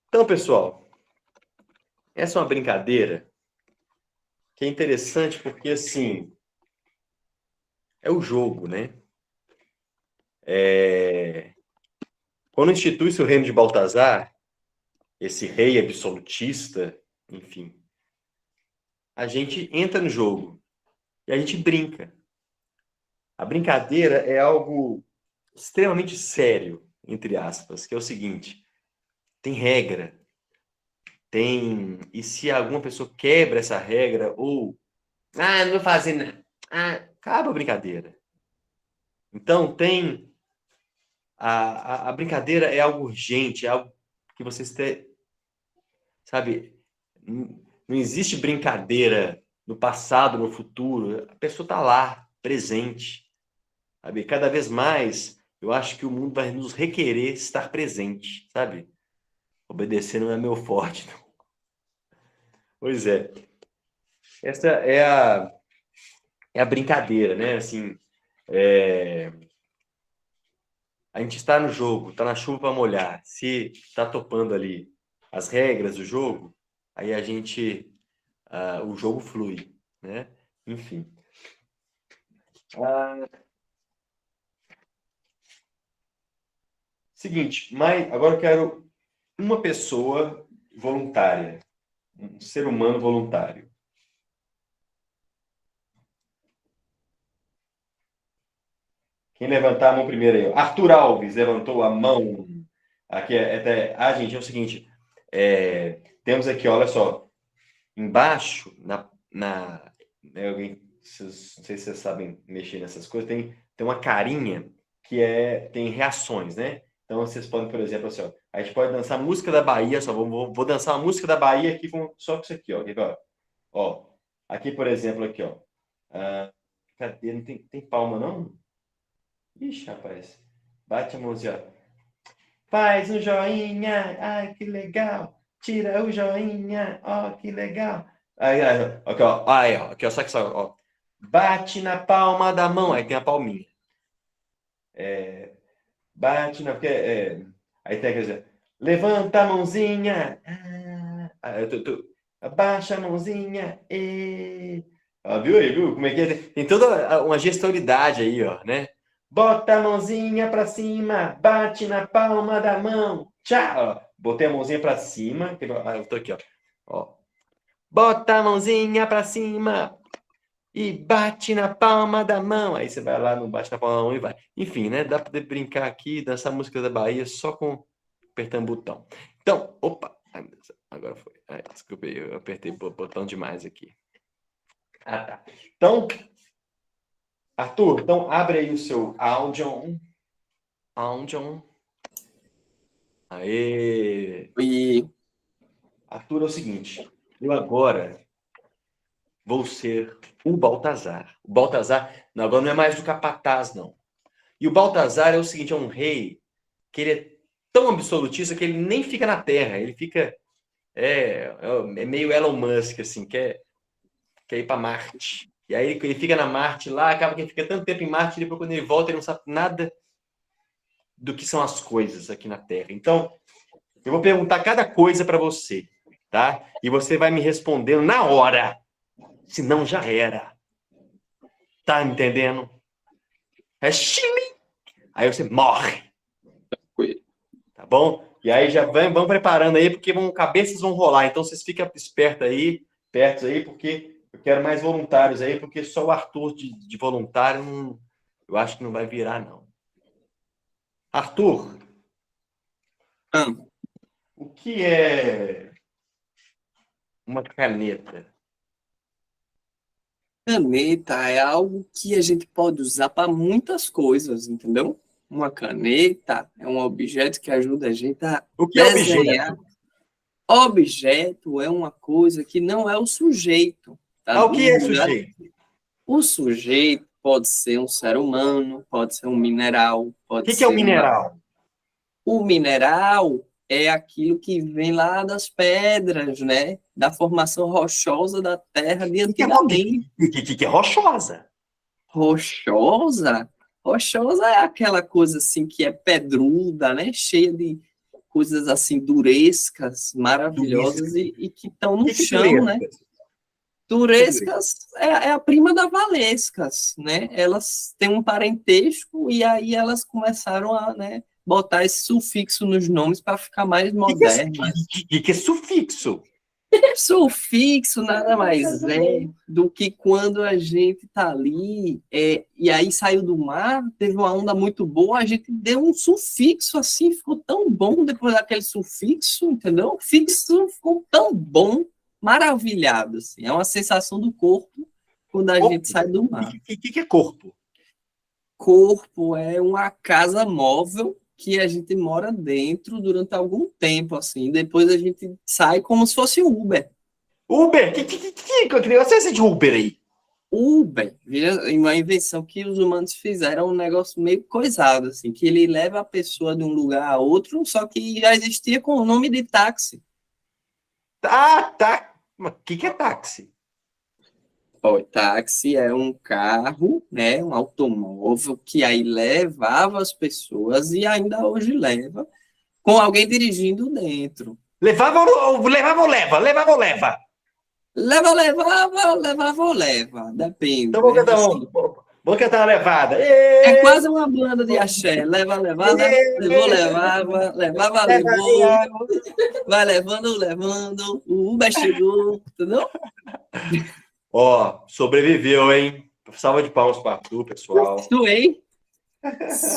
Speaker 1: Então, pessoal, essa é uma brincadeira que é interessante porque, assim, é o jogo, né? Quando institui-se o reino de Baltazar, esse rei absolutista, enfim, a gente entra no jogo e a gente brinca. A brincadeira é algo extremamente sério, entre aspas, que é o seguinte: tem regra, e se alguma pessoa quebra essa regra ou não vou fazer nada, acaba a brincadeira. Então a brincadeira é algo urgente, é algo que vocês sabe, não existe brincadeira no passado, no futuro, a pessoa está lá, presente. Sabe? Cada vez mais, eu acho que o mundo vai nos requerer estar presente, sabe? Obedecer não é meu forte, não. Pois é. Essa é a brincadeira, né? Assim, a gente está no jogo, está na chuva para molhar. Se está topando ali as regras do jogo, aí o jogo flui, né? Enfim. Seguinte, mas agora eu quero uma pessoa voluntária, um ser humano voluntário. Quem levantar a mão primeiro aí? Arthur Alves levantou a mão. Aqui gente, é o seguinte. Temos aqui, olha só. Embaixo, não sei se vocês sabem mexer nessas coisas, tem uma carinha que tem reações, né? Então vocês podem, por exemplo, assim, ó, a gente pode dançar a música da Bahia, só vou dançar a música da Bahia aqui só com isso aqui, ó. Ó, aqui, por exemplo, aqui, ó. Cadê? Não tem palma, não? Ixi, rapaz. Bate a mãozinha, ó. Faz um joinha, ai, que legal. Tira o joinha, ó, que legal. Aí, aqui, ó. Aí, ó. Aqui, ó. Só, ó. Bate na palma da mão. Aí tem a palminha. Bate na... aí tem, quer dizer, levanta a mãozinha. Abaixa a mãozinha. Viu aí, viu? Como é que é? Tem toda uma gestualidade aí, ó, né? Bota a mãozinha pra cima, bate na palma da mão. Tchau! Botei a mãozinha pra cima. Eu tô aqui, ó. Bota a mãozinha pra cima e bate na palma da mão. Aí você vai lá, não bate na palma da mão e vai. Enfim, né? Dá pra brincar aqui, dançar música da Bahia só com apertando botão. Então, opa! Ai, meu Deus, agora foi. Desculpa, eu apertei o botão demais aqui. Tá. Então, Arthur, então abre aí o seu áudio. Aê!
Speaker 3: E
Speaker 1: Arthur, é o seguinte, eu agora vou ser o Baltazar. O Baltazar, agora não é mais o capataz, não. E o Baltazar é o seguinte, é um rei que ele é tão absolutista que ele nem fica na Terra, ele fica... É meio Elon Musk, assim, quer ir para Marte. E aí ele fica na Marte lá, acaba que ele fica tanto tempo em Marte, e depois quando ele volta ele não sabe nada do que são as coisas aqui na Terra. Então, eu vou perguntar cada coisa para você, tá? E você vai me respondendo na hora. Senão já era. Tá entendendo? É Chile. Aí você morre. Tá bom? E aí já vão preparando aí, porque cabeças vão rolar. Então vocês ficam espertos aí, perto aí, porque eu quero mais voluntários aí, porque só o Arthur de voluntário eu acho que não vai virar, não. Arthur, o que é uma caneta?
Speaker 3: caneta é algo que a gente pode usar para muitas coisas, entendeu? Uma caneta é um objeto que ajuda a gente a
Speaker 1: O que é
Speaker 3: desenhar.
Speaker 1: objeto?
Speaker 3: Objeto é uma coisa que não é o sujeito. Tá?
Speaker 1: Ah, o que é sujeito?
Speaker 3: O sujeito pode ser um ser humano, pode ser um mineral,
Speaker 1: O
Speaker 3: pode
Speaker 1: que é o
Speaker 3: ser
Speaker 1: mineral?
Speaker 3: O mineral é aquilo que vem lá das pedras, né? Da formação rochosa da Terra de
Speaker 1: O que é,
Speaker 3: antigamente.
Speaker 1: que é rochosa?
Speaker 3: Rochosa? Rochosa é aquela coisa assim que é pedruda, né? Cheia de coisas assim durescas, maravilhosas e que estão
Speaker 1: O
Speaker 3: no
Speaker 1: que é
Speaker 3: chão, né?
Speaker 1: dureza?
Speaker 3: Turescas é a prima da valescas, né? Elas têm um parentesco e aí elas começaram a, né, botar esse sufixo nos nomes para ficar mais moderno.
Speaker 1: O que é sufixo?
Speaker 3: Sufixo nada mais é do que quando a gente tá ali e aí saiu do mar, teve uma onda muito boa, a gente deu um sufixo assim, ficou tão bom depois daquele sufixo, entendeu? O fixo ficou tão bom, maravilhado, assim. É uma sensação do corpo quando a
Speaker 1: Corpo?
Speaker 3: gente sai do mar.
Speaker 1: O que é corpo?
Speaker 3: Corpo é uma casa móvel que a gente mora dentro durante algum tempo, assim. Depois a gente sai como se fosse Uber.
Speaker 1: Uber? Que negócio é esse de Uber aí?
Speaker 3: Uber, veja, uma invenção que os humanos fizeram, um negócio meio coisado, assim, que ele leva a pessoa de um lugar a outro, só que já existia com o nome de táxi.
Speaker 1: Ah, tá. Mas o que é táxi?
Speaker 3: Ó, táxi é um carro, né, um automóvel que aí levava as pessoas e ainda hoje leva, com alguém dirigindo dentro.
Speaker 1: Levava ou leva? Levava ou leva?
Speaker 3: Levava ou leva, depende,
Speaker 1: Então vamos
Speaker 3: né?
Speaker 1: cantar,
Speaker 3: Assim,
Speaker 1: vamos cantar uma levada.
Speaker 3: é quase uma banda de axé. Leva, levada, levou, levava, levava, levou, vai levando, levando, o Uber chegou, entendeu?
Speaker 1: Ó, sobreviveu, hein? Salva de palmas para tu, pessoal.
Speaker 3: Suei.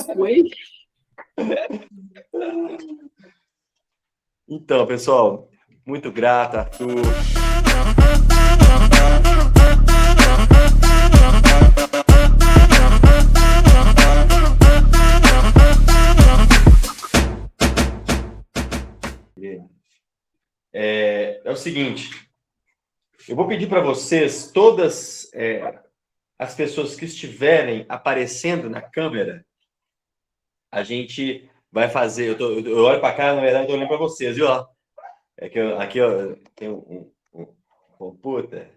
Speaker 3: Suei.
Speaker 1: Então, pessoal, muito grato, Arthur. É o seguinte, eu vou pedir para vocês, todas as pessoas que estiverem aparecendo na câmera, a gente vai fazer. Eu olho para cá, na verdade, eu tô olhando para vocês, viu? É que aqui ó, tem um puta.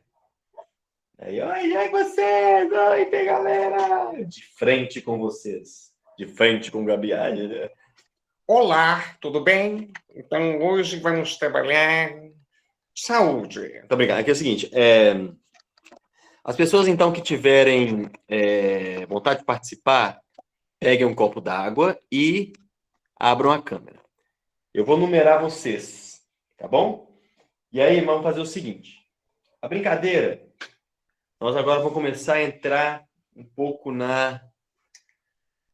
Speaker 1: Aí, oi, vocês! Oi, tem galera! De frente com vocês. De frente com o Gabi. Né?
Speaker 4: Olá, tudo bem? Então, hoje vamos trabalhar saúde.
Speaker 1: Muito obrigado. Aqui é o seguinte, as pessoas, então, que tiverem vontade de participar, peguem um copo d'água e abram a câmera. Eu vou numerar vocês, tá bom? E aí, vamos fazer o seguinte. A brincadeira, nós agora vamos começar a entrar um pouco na...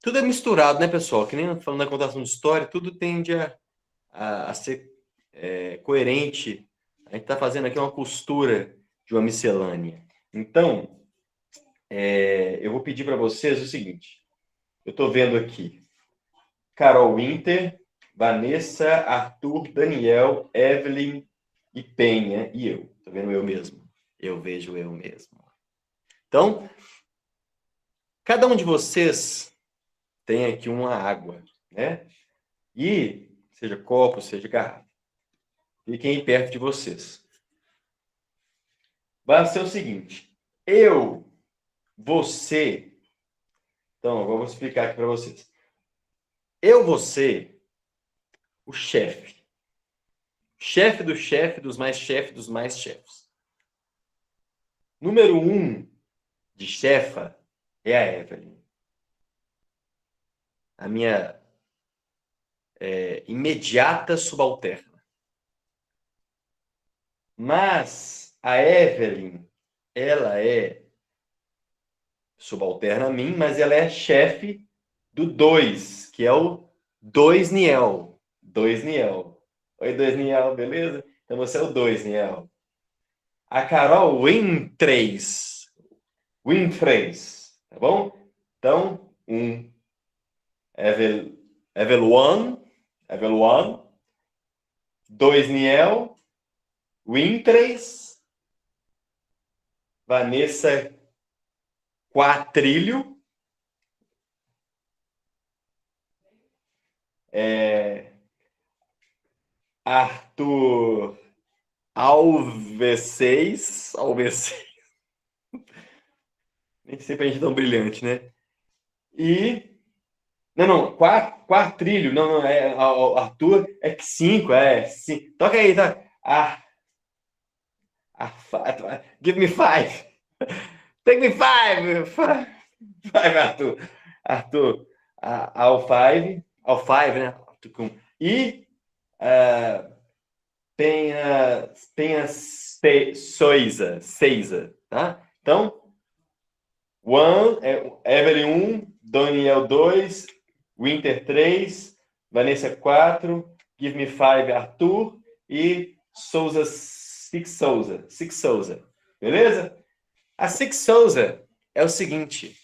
Speaker 1: Tudo é misturado, né, pessoal? Que nem falando da contação de história, tudo tende a ser coerente. A gente está fazendo aqui uma costura de uma miscelânea. Então, eu vou pedir para vocês o seguinte. Eu estou vendo aqui Carol Winter, Vanessa, Arthur, Daniel, Evelyn e Penha e eu. Estou vendo eu mesmo. Eu vejo eu mesmo. Então, cada um de vocês tem aqui uma água, né? E, seja copo, seja garrafa. Fiquem aí perto de vocês. Vai ser o seguinte. Eu, você... Então, eu vou explicar aqui para vocês. Eu vou ser o chefe. Chefe do chefe, dos mais chefes, dos mais chefes. Número 1 de chefa é a Evelyn. A minha imediata subalterna. Mas a Evelyn, ela é subalterna a mim, mas ela é chefe do 2, que é o 2 Niel. 2 Niel. Oi, 2 Niel, beleza? Então você é o 2 Niel. A Carol, Win 3. Win 3, tá bom? Então, 1, Eveluan. 2, Niel. Win, 3. Vanessa Quatrilho. Arthur Alves6. Nem sempre a gente é tão brilhante, né? E... Não, quatrilho. Não, Arthur é 5, sim. Toca aí, tá? Give me 5. Take me 5. 5, Arthur. Ao 5, né? E Penha Seiza, tá? Então, Evelyn 1, Daniel 2, Winter 3, Vanessa 4, Give Me 5, Arthur e Souza, Six Souza. Beleza? A Six Souza é o seguinte.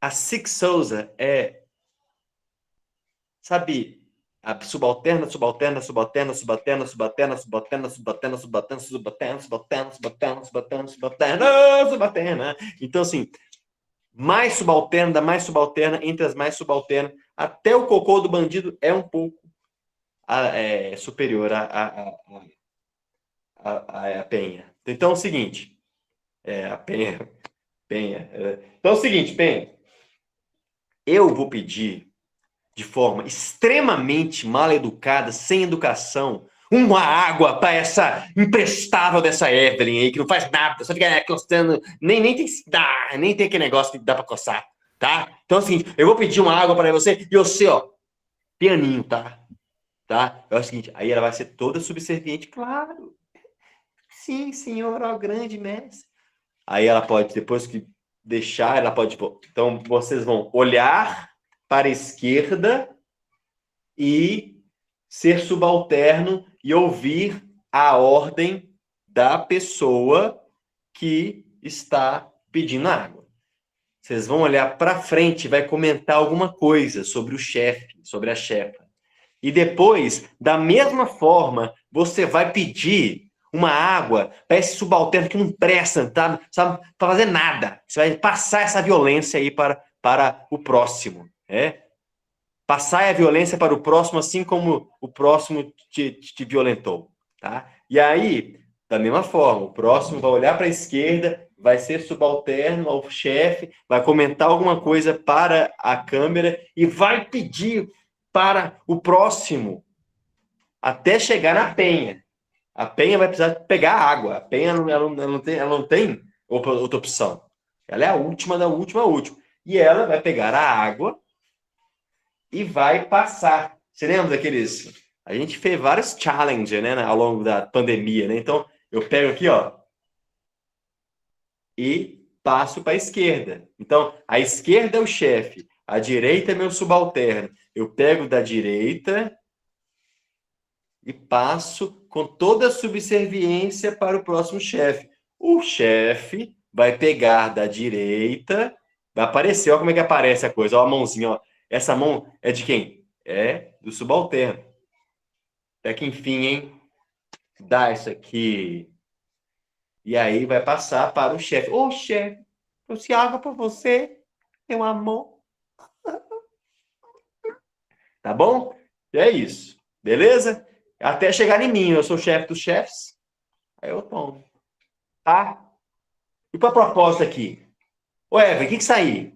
Speaker 1: A Six Souza é, sabe, a subalterna. Então, assim, mais subalterna, entre as mais subalternas, até o cocô do bandido é um pouco superior à penha. Então, é o seguinte, a penha. Então, é o seguinte, penha, eu vou pedir de forma extremamente mal educada, sem educação, uma água para essa imprestável dessa Evelyn aí, que não faz nada, só fica coçando, nem tem aquele negócio que dá para coçar, tá? Então é o seguinte, eu vou pedir uma água para você, e você, ó, pianinho, tá? É o seguinte, aí ela vai ser toda subserviente, claro. Sim, senhor, ó, grande mestre. Aí ela pode, depois que deixar, ela pode... Então, vocês vão olhar para a esquerda e ser subalterno e ouvir a ordem da pessoa que está pedindo água. Vocês vão olhar para frente e vai comentar alguma coisa sobre o chefe, sobre a chefa. E depois, da mesma forma, você vai pedir uma água para esse subalterno que não presta, tá? Sabe, para fazer nada. Você vai passar essa violência aí para o próximo. Passar a violência para o próximo, assim como o próximo te violentou. Tá? E aí, da mesma forma, o próximo vai olhar para a esquerda, vai ser subalterno ao chefe, vai comentar alguma coisa para a câmera e vai pedir para o próximo até chegar na penha. A penha vai precisar pegar água. A penha ela não tem outra opção. Ela é a última da última. E ela vai pegar a água e vai passar. Você lembra daqueles... A gente fez vários challenges, né, ao longo da pandemia, né? Então, eu pego aqui, ó, e passo para a esquerda. Então, a esquerda é o chefe, a direita é meu subalterno. Eu pego da direita e passo com toda a subserviência para o próximo chefe. O chefe vai pegar da direita, vai aparecer, olha como é que aparece a coisa, ó, a mãozinha, ó. Essa mão é de quem? É do subalterno. Até que enfim, hein? Dá isso aqui. E aí vai passar para o chefe. Ô, chefe, trouxe água para você, meu amor. Tá bom? E é isso. Beleza? Até chegar em mim. Eu sou o chefe dos chefes. Aí eu tomo. Tá? E para propósito aqui. Ô, Evelyn, o que isso aí?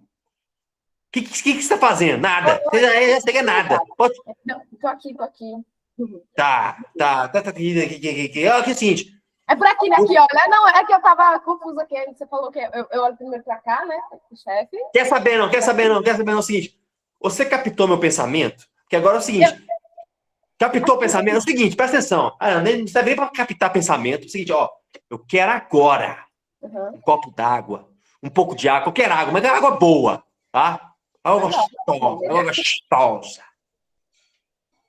Speaker 1: O que você está fazendo? Nada. Você quer nada. Pode...
Speaker 2: Não, tô aqui.
Speaker 1: Tá. Aqui é o seguinte.
Speaker 2: É por aqui, né? Aqui, olha. Não, é que eu tava confusa aqui. Você falou que eu olho primeiro pra cá, né? O chefe.
Speaker 1: Quer saber não. É o seguinte. Você captou meu pensamento? Que agora é o seguinte. Captou o pensamento? É o seguinte, presta atenção. Não precisa nem para captar pensamento. É o seguinte, ó. Eu quero agora um copo d'água, um pouco de água, qualquer água, mas é água boa, tá? Água gostosa.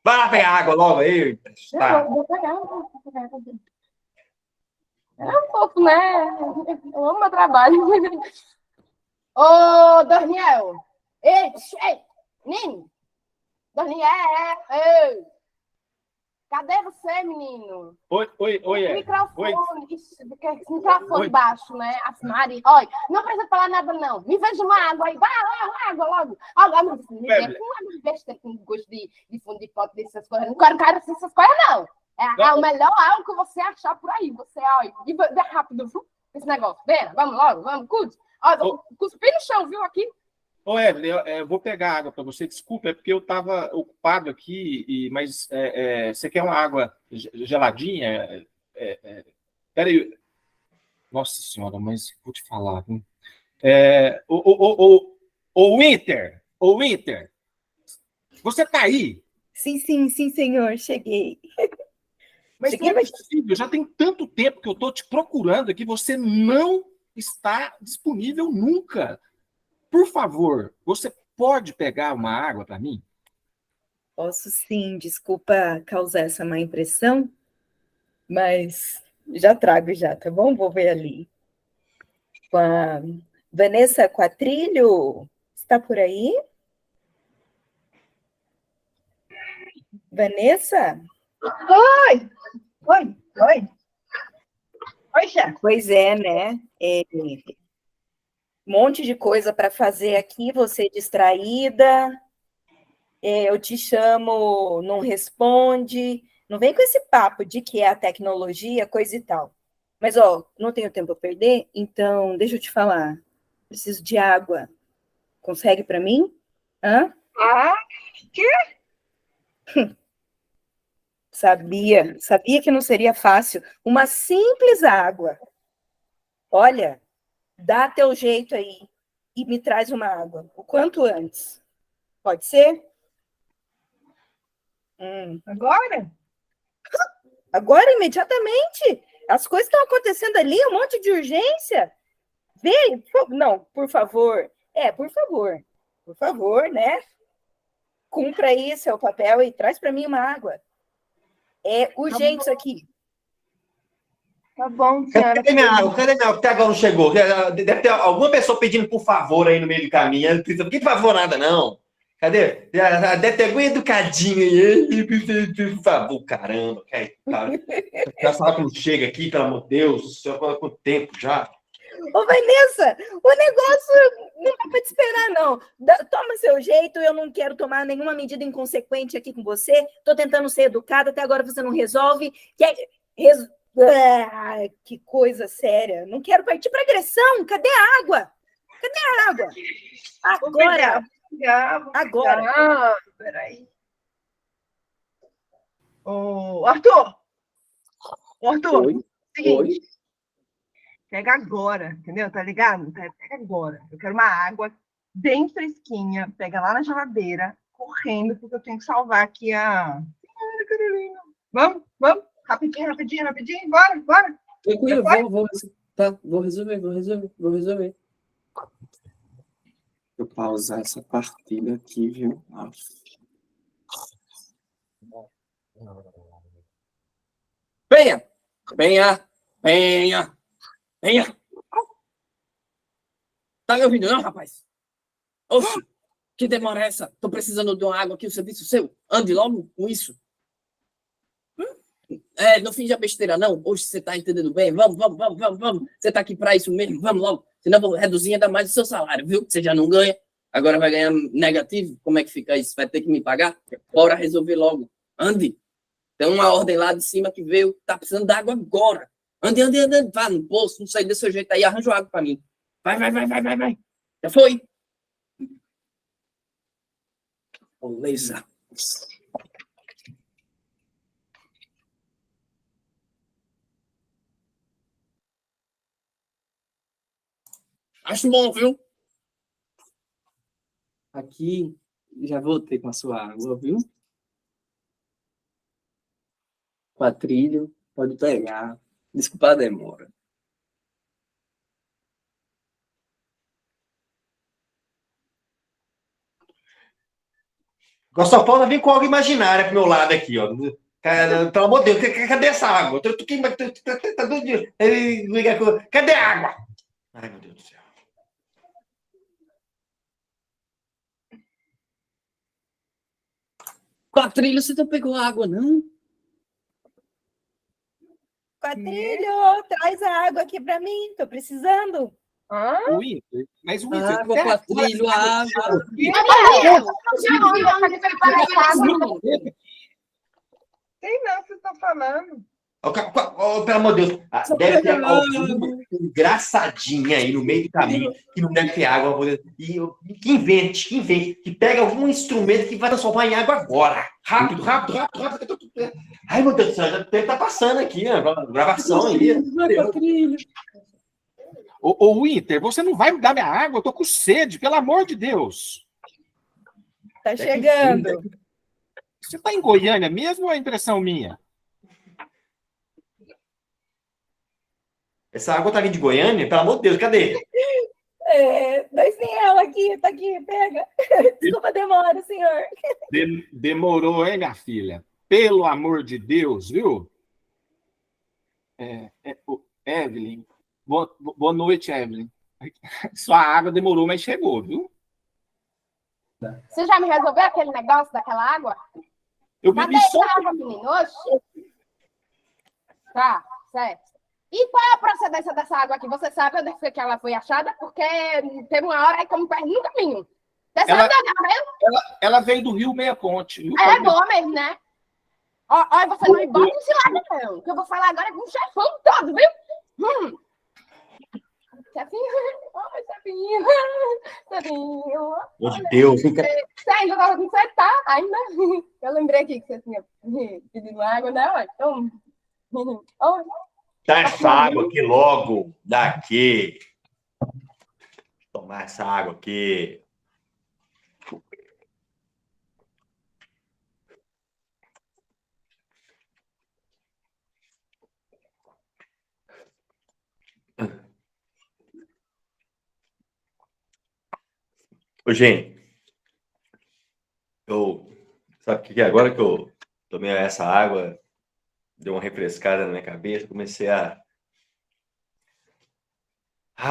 Speaker 1: Vai lá pegar água logo aí. Tá.
Speaker 2: Vou pegar. É um pouco, né? Eu amo meu trabalho. Ô, Daniel! Ei, Nini! Daniel, ei! Cadê você, menino?
Speaker 5: Oi,
Speaker 2: Microfone,
Speaker 5: Oi.
Speaker 2: ixi, microfone
Speaker 5: Oi.
Speaker 2: baixo, né? As Mari. Olha, não precisa falar nada, não. Me veja uma água aí. Vai lá, água logo. Olha, me vê com água besta, com gosto de fundo de pote dessas coisas. Não quero essas coisas, não. É o melhor água que você achar por aí. Você, olha, e vê rápido, viu? Esse negócio. Vem, vamos logo, vamos, cuide. Olha, cuspi no chão, viu, aqui?
Speaker 5: Ô, Evelyn, eu vou pegar água para você. Desculpa, é porque eu estava ocupado aqui, mas você quer uma água geladinha? Peraí. Nossa Senhora, mas vou te falar. Viu? O Winter, você tá aí?
Speaker 6: Sim, senhor, cheguei.
Speaker 5: Mas não é possível, já tem tanto tempo que eu estou te procurando aqui, você não está disponível nunca. Por favor, você pode pegar uma água para mim?
Speaker 6: Posso sim, desculpa causar essa má impressão, mas já trago já, tá bom? Vou ver ali. Com a Vanessa Quatrilho, está por aí? Vanessa?
Speaker 7: Oi, chefe.
Speaker 6: Pois é, né? Um monte de coisa para fazer aqui, você distraída, eu te chamo, não responde, não vem com esse papo de que é a tecnologia, coisa e tal. Mas, ó, não tenho tempo a perder, então deixa eu te falar. Preciso de água. Consegue para mim? Hã?
Speaker 7: Ah,
Speaker 6: Sabia que não seria fácil. Uma simples água. Olha, dá teu jeito aí e me traz uma água, o quanto antes. Pode ser?
Speaker 7: agora?
Speaker 6: Agora, imediatamente. As coisas estão acontecendo ali, um monte de urgência. Vê, não, por favor. Por favor, né? Cumpra aí seu papel e traz para mim uma água. É urgente isso aqui.
Speaker 7: Tá bom, senhora.
Speaker 1: Cadê minha água? Cadê minha água? Até agora não chegou. Deve ter alguma pessoa pedindo por favor aí no meio do caminho. Não precisa pedir por favor nada, não. Cadê? Deve ter algum educadinho aí. Por favor, caramba. Já sabe como chega aqui, pelo amor de Deus. Já há quanto tempo já?
Speaker 6: Ô, Vanessa, o negócio não dá para te esperar, não. Toma seu jeito, eu não quero tomar nenhuma medida inconsequente aqui com você. Estou tentando ser educada, até agora você não resolve. Que coisa séria. Não quero partir para agressão. Cadê a água? Cadê a água? Agora.
Speaker 7: Peraí. Ô, Arthur!
Speaker 3: Oi,
Speaker 7: Seguinte, pega agora, entendeu? Tá ligado? Pega agora. Eu quero uma água bem fresquinha. Pega lá na geladeira, correndo, porque eu tenho que salvar aqui a senhora Carolina. Vamos? Rapidinho. Bora.
Speaker 3: tranquilo, vou resolver. Vou pausar essa partida aqui, viu? Venha! Tá me ouvindo, não, rapaz? Oxe, que demora é essa? Tô precisando de uma água aqui, o serviço seu. Ande logo com isso. Não finja besteira, não. Oxe, você tá entendendo bem? Vamos. Você tá aqui pra isso mesmo? Vamos logo. Senão eu vou reduzir ainda mais o seu salário, viu? Que você já não ganha. Agora vai ganhar negativo. Como é que fica isso? Vai ter que me pagar? Bora resolver logo. Ande. Tem uma ordem lá de cima que veio. Tá precisando d'água agora. Ande. Vá no poço, não sei desse jeito aí. Arranja água pra mim. Vai. Já foi. Beleza. Acho bom, viu? Aqui, já voltei com a sua água, viu? Quatrilho, pode pegar. Desculpa a demora.
Speaker 1: Só falta vir com algo imaginário pro meu lado aqui, ó. Cara, pelo amor de Deus, cadê essa água? Tá doido. Cadê a água? Ai, meu Deus do céu.
Speaker 3: Quatrilho, você não pegou água, não?
Speaker 6: Quatrilho, traz a água aqui para mim, tô precisando.
Speaker 7: Hã?
Speaker 5: O Winter, mas o Winter,
Speaker 3: Água,
Speaker 5: pera,
Speaker 3: Quatrilho, água.
Speaker 7: Tem não, que você está falando.
Speaker 1: Pelo amor de Deus, deve ter alguma engraçadinha aí no meio do caminho que não deve ter água. Que invente, que pega algum instrumento que vai transformar em água agora. Rápido. Ai, meu Deus do céu, o tempo tá passando aqui, a gravação aí.
Speaker 5: Ô, Winter, você não vai me dar minha água? Eu tô com sede, pelo amor de Deus.
Speaker 6: Tá chegando.
Speaker 5: Você tá em Goiânia mesmo ou é impressão minha?
Speaker 1: Essa água tá vindo de Goiânia? Pelo amor de Deus, cadê?
Speaker 6: Nós tem ela aqui, tá aqui, pega. Desculpa a demora, senhor.
Speaker 5: Demorou, hein, minha filha? Pelo amor de Deus, viu? Evelyn. Boa noite, Evelyn. Sua água demorou, mas chegou, viu?
Speaker 2: Você já me resolveu aquele negócio daquela água?
Speaker 5: Eu
Speaker 2: Cadê
Speaker 5: bebi só.
Speaker 2: essa água, menino? Oxi. Tá, certo. E qual é a procedência dessa água aqui? Você sabe onde foi que ela foi achada? Porque teve uma hora aí como perto no caminho. Você sabe onde ela veio?
Speaker 5: Ela veio do Rio Meia Ponte. Viu?
Speaker 2: É boa mesmo, né? Olha, você não me bota em cilada, não. Que eu vou falar agora com o chefão todo, viu? Chefinho. Oi, chefinho. Chefinho.
Speaker 1: Meu Deus, fica...
Speaker 2: Você ainda estava com você, tá? Ainda. Eu lembrei aqui que você tinha pedido água, né? Olha, então... Oi.
Speaker 1: Dá essa água aqui logo, daqui. Tomar essa água aqui. Ô, gente, sabe o que é? Agora que eu tomei essa água, deu uma refrescada na minha cabeça, comecei a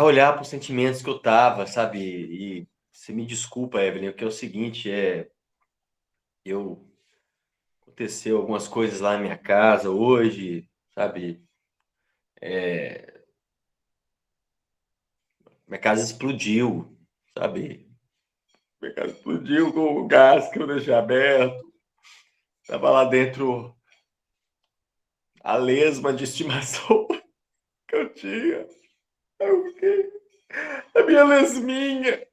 Speaker 1: olhar para os sentimentos que eu tava, sabe? E você me desculpa, Evelyn, que é o seguinte, aconteceu algumas coisas lá na minha casa hoje, sabe? Minha casa explodiu, sabe? Minha casa explodiu com o gás que eu deixei aberto. Tava lá dentro a lesma de estimação que eu tinha. Eu fiquei... A minha lesminha.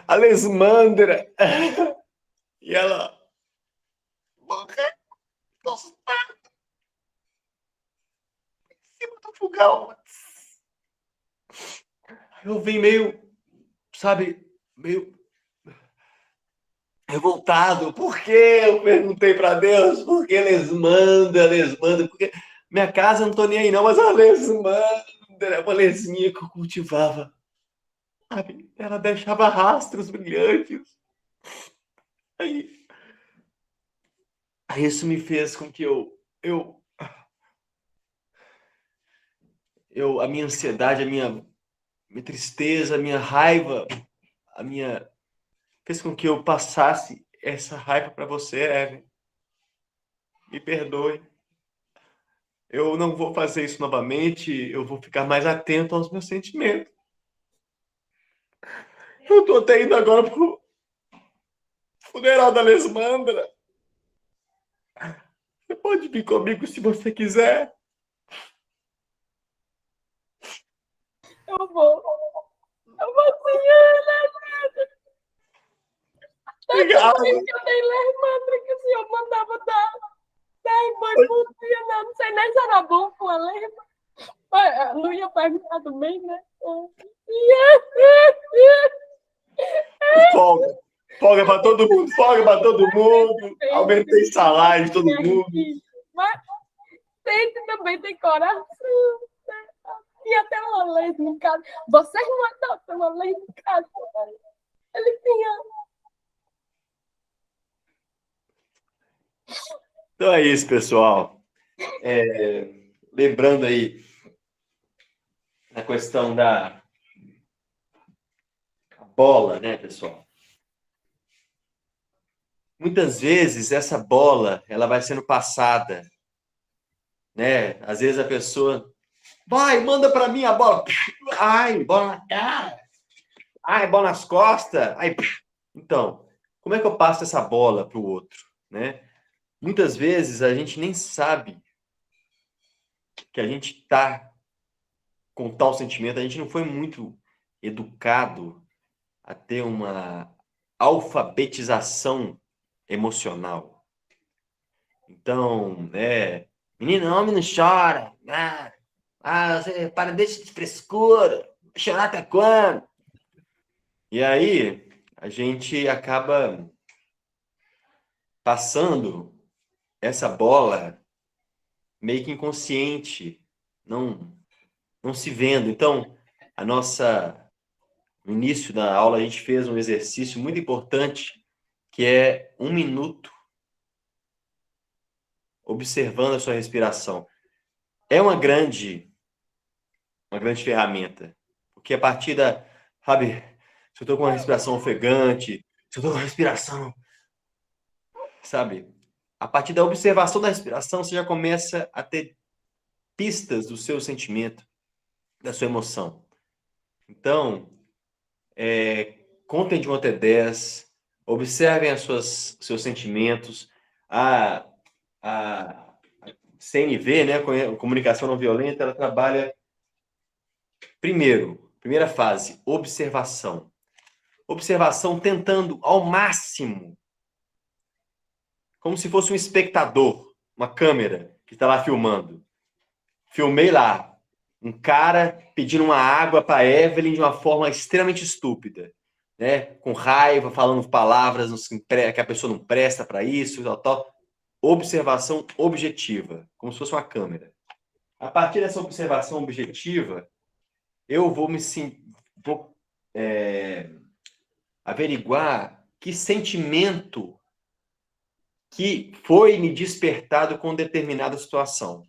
Speaker 1: A lesmandra. E ela morreu tostada em cima do fogão. Eu vim meio, sabe, meio revoltado. Por que eu perguntei para Deus? Por que lesmandra? Porque minha casa eu não tô nem aí não, mas a lesmandra, uma lesminha que eu cultivava, sabe? Ela deixava rastros brilhantes. Aí isso me fez com que a minha ansiedade, a minha tristeza, a minha raiva, fez com que eu passasse essa raiva para você, Evelyn. Me perdoe. Eu não vou fazer isso novamente, eu vou ficar mais atento aos meus sentimentos. Eu tô até indo agora pro funeral da Lesmandra. Você pode vir comigo se você quiser.
Speaker 2: Eu vou sim, Ana.
Speaker 1: Obrigado.
Speaker 2: Eu nem lembro que o senhor mandava dar banho por dia, não. Não sei nem se era bom com a lema. Não ia perguntar também, né?
Speaker 1: Folga. Folga para todo mundo. Aumentei o salário de todo mundo.
Speaker 2: Mas tem também tem coração. E até uma lesma em casa. Vocês não adotam uma lesma em casa. Ele tinha.
Speaker 1: Então é isso, pessoal. Lembrando aí a questão da bola, né, pessoal? muitas vezes essa bola, ela vai sendo passada, né? Às vezes a pessoa vai, manda para mim a bola. Ai, bola na cara. Ai, bola nas costas. Ai. Então, como é que eu passo essa bola para o outro, né? Muitas vezes a gente nem sabe que a gente está com tal sentimento, a gente não foi muito educado a ter uma alfabetização emocional. Então, menino, homem não chora. Você para, deixa de frescura. Chorar até quando? E aí, a gente acaba passando essa bola meio que inconsciente, não se vendo. Então, no início da aula, a gente fez um exercício muito importante, que é 1 minuto observando a sua respiração. É uma grande ferramenta, porque a partir sabe, se eu estou com uma respiração ofegante, se eu estou com uma respiração, sabe, a partir da observação da respiração, você já começa a ter pistas do seu sentimento, da sua emoção. Então, contem de 1 até 10, observem seus sentimentos. A CNV, né, Comunicação Não Violenta, ela trabalha primeira fase, observação. Observação tentando ao máximo, como se fosse um espectador, uma câmera que está lá filmando. Filmei lá um cara pedindo uma água para Evelyn de uma forma extremamente estúpida, né? Com raiva, falando palavras que a pessoa não presta para isso, tal. Observação objetiva, como se fosse uma câmera. A partir dessa observação objetiva, eu vou averiguar que sentimento que foi me despertado com determinada situação.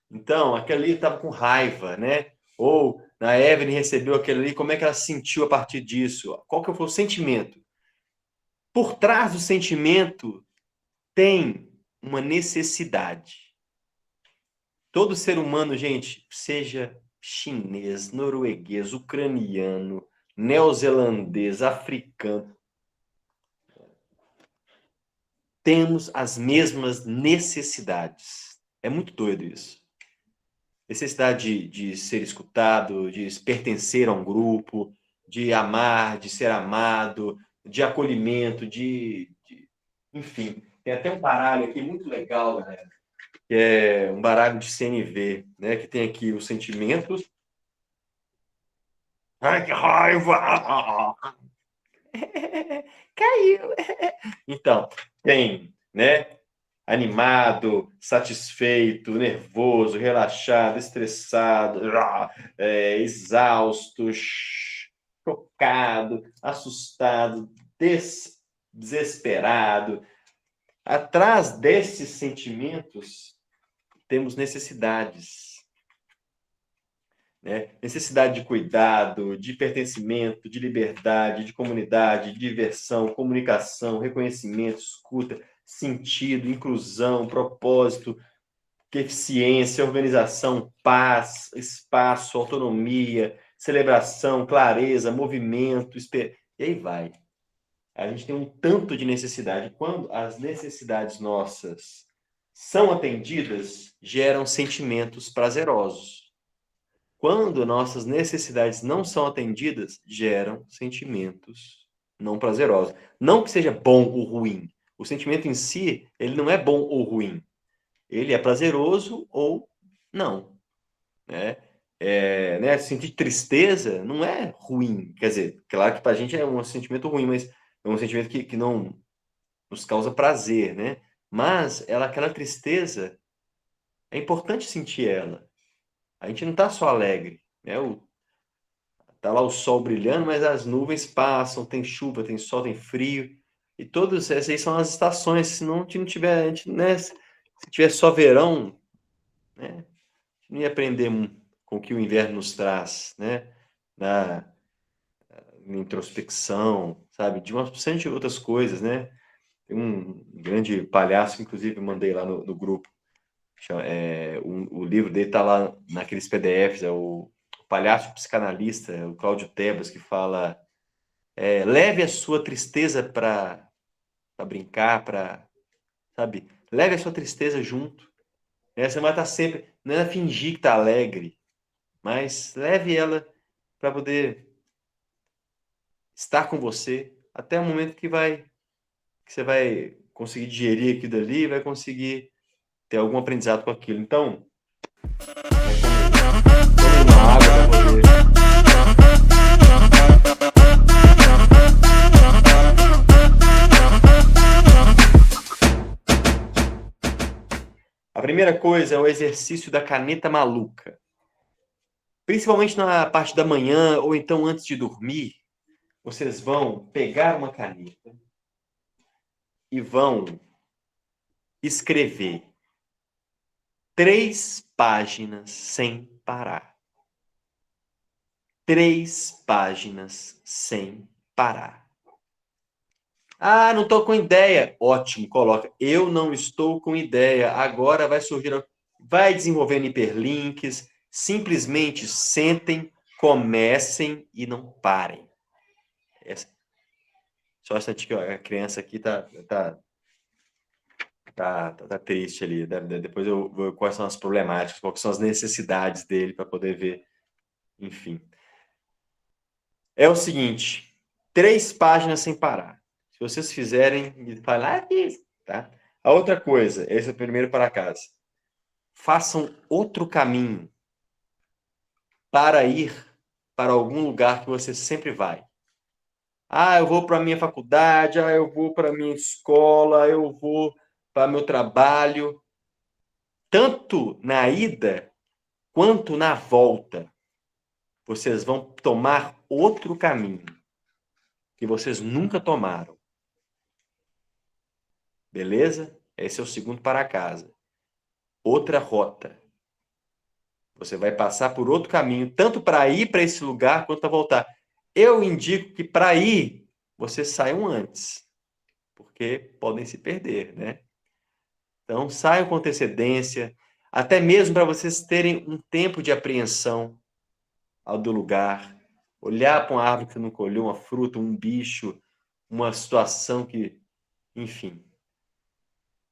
Speaker 1: Então, aquele ali estava com raiva, né? Ou a Evelyn recebeu aquele ali, como é que ela se sentiu a partir disso? Qual que foi o sentimento? Por trás do sentimento tem uma necessidade. Todo ser humano, gente, seja chinês, norueguês, ucraniano, neozelandês, africano, temos as mesmas necessidades. É muito doido isso. Necessidade de ser escutado, de pertencer a um grupo, de amar, de ser amado, de acolhimento, enfim. Tem até um baralho aqui muito legal, galera, que é um baralho de CNV, né? Que tem aqui os sentimentos. Ai, que raiva! Caiu! Então, tem, né? Animado, satisfeito, nervoso, relaxado, estressado, exausto, chocado, assustado, desesperado. Atrás desses sentimentos, temos necessidades. Né? Necessidade de cuidado, de pertencimento, de liberdade, de comunidade, de diversão, comunicação, reconhecimento, escuta, sentido, inclusão, propósito, eficiência, organização, paz, espaço, autonomia, celebração, clareza, movimento, e aí vai. A gente tem um tanto de necessidade. Quando as necessidades nossas são atendidas, geram sentimentos prazerosos. Quando nossas necessidades não são atendidas, geram sentimentos não prazerosos. Não que seja bom ou ruim. O sentimento em si, ele não é bom ou ruim. Ele é prazeroso ou não. Né? Sentir tristeza não é ruim. Quer dizer, claro que para a gente é um sentimento ruim, mas é um sentimento que não nos causa prazer, né? Mas aquela tristeza, é importante sentir ela. A gente não está só alegre, né? Tá lá o sol brilhando, mas as nuvens passam, tem chuva, tem sol, tem frio. E todas essas aí são as estações. Se não tiver, né? Se tiver só verão, né? A gente não ia aprender com o que o inverno nos traz, né? Na introspecção, sabe? De uma porção de outras coisas, né? Tem um grande palhaço, que inclusive eu mandei lá no grupo. O livro dele está lá naqueles PDFs, é o Palhaço Psicanalista, é o Cláudio Tebas, que fala: leve a sua tristeza para brincar, sabe? Leve a sua tristeza junto. Você vai estar sempre, não é fingir que está alegre, mas leve ela para poder estar com você até o momento que você vai conseguir digerir aquilo dali e vai conseguir ter algum aprendizado com aquilo. Então, tome uma água para poder... A primeira coisa é o exercício da caneta maluca. Principalmente na parte da manhã ou então antes de dormir, vocês vão pegar uma caneta e vão escrever 3 páginas sem parar. 3 páginas sem parar. Ah, não estou com ideia. Ótimo, coloca. Eu não estou com ideia. Agora vai surgir... Vai desenvolvendo hiperlinks. Simplesmente sentem, comecem e não parem. Só essa que a criança aqui tá triste ali. Depois eu vou quais são as problemáticas, quais são as necessidades dele para poder ver. Enfim. É o seguinte, 3 páginas sem parar. Se vocês fizerem, falar isso, tá? A outra coisa, esse é o primeiro para casa. Façam outro caminho para ir para algum lugar que você sempre vai. Ah, eu vou para a minha faculdade, eu vou para a minha escola, eu vou para meu trabalho. Tanto na ida quanto na volta, vocês vão tomar outro caminho que vocês nunca tomaram. Beleza? Esse é o segundo para casa. Outra rota. Você vai passar por outro caminho, tanto para ir para esse lugar quanto para voltar. Eu indico que para ir, vocês saiam antes, porque podem se perder, né? Então, saiam com antecedência, até mesmo para vocês terem um tempo de apreensão do lugar, olhar para uma árvore que você nunca olhou, uma fruta, um bicho, uma situação que, enfim.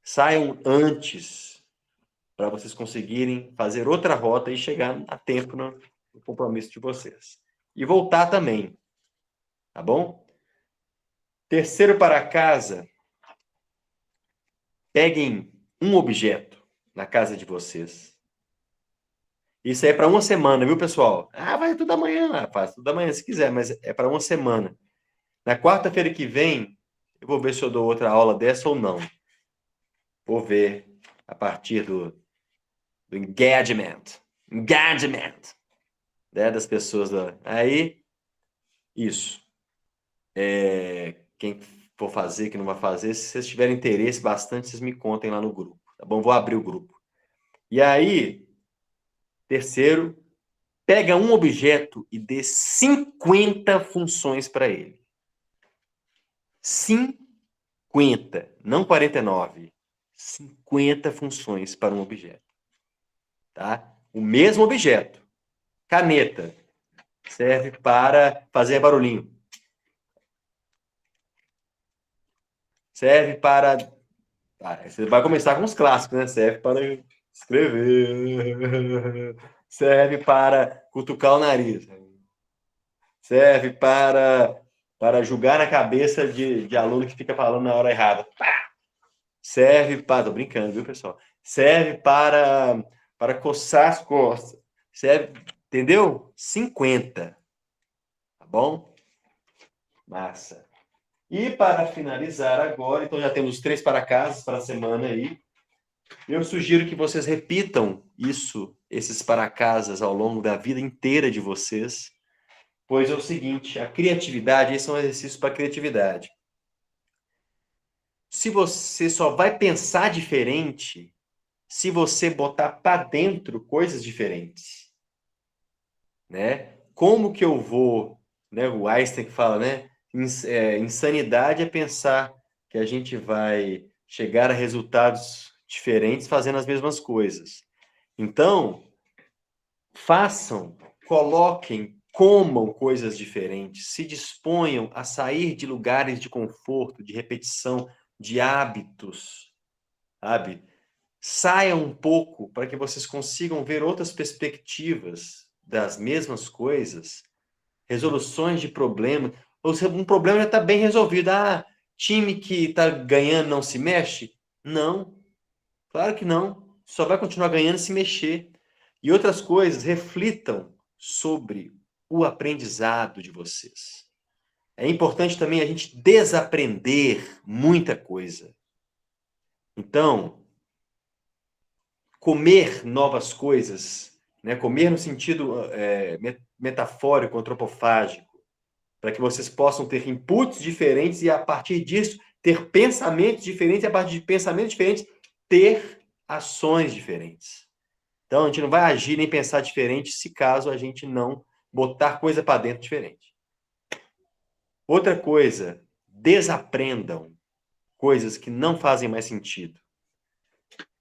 Speaker 1: Saiam antes para vocês conseguirem fazer outra rota e chegar a tempo no compromisso de vocês. E voltar também, tá bom? Terceiro para casa, peguem um objeto na casa de vocês. Isso aí é para uma semana, viu, pessoal? Ah, vai tudo amanhã, faz tudo amanhã se quiser, mas é para uma semana. Na quarta-feira que vem, eu vou ver se eu dou outra aula dessa ou não. Vou ver a partir do engagement, né, das pessoas lá. Aí, isso. Quem for fazer, quem não vai fazer, se vocês tiverem interesse bastante, vocês me contem lá no grupo, tá bom? Vou abrir o grupo. E aí, terceiro, pega um objeto e dê 50 funções para ele. 50, não 49. 50 funções para um objeto. Tá? O mesmo objeto. Caneta. Serve para fazer barulhinho. Serve para... você vai começar com os clássicos, né? Serve para escrever. Serve para cutucar o nariz. Serve para julgar na cabeça de aluno que fica falando na hora errada. Serve para... Tô brincando, viu, pessoal? Serve para coçar as costas. Serve... Entendeu? 50. Tá bom? Massa. E para finalizar agora, então já temos 3 para casas para a semana aí. Eu sugiro que vocês repitam esses para casas ao longo da vida inteira de vocês, pois é o seguinte, a criatividade, esse é um exercício para a criatividade. Se você só vai pensar diferente, se você botar para dentro coisas diferentes, né? Como que eu vou, né? O Einstein que fala, né? Insanidade é pensar que a gente vai chegar a resultados diferentes fazendo as mesmas coisas. Então, façam, coloquem, comam coisas diferentes, se disponham a sair de lugares de conforto, de repetição, de hábitos, sabe? Saiam um pouco para que vocês consigam ver outras perspectivas das mesmas coisas, resoluções de problemas. Ou seja, um problema já está bem resolvido. Ah, time que está ganhando não se mexe? Não, claro que não. Só vai continuar ganhando se mexer. E outras coisas, reflitam sobre o aprendizado de vocês. É importante também a gente desaprender muita coisa. Então, comer novas coisas, né? Comer no sentido metafórico, antropofágico, para que vocês possam ter inputs diferentes e, a partir disso, ter pensamentos diferentes e, a partir de pensamentos diferentes, ter ações diferentes. Então, a gente não vai agir nem pensar diferente se caso a gente não botar coisa para dentro diferente. Outra coisa, desaprendam coisas que não fazem mais sentido.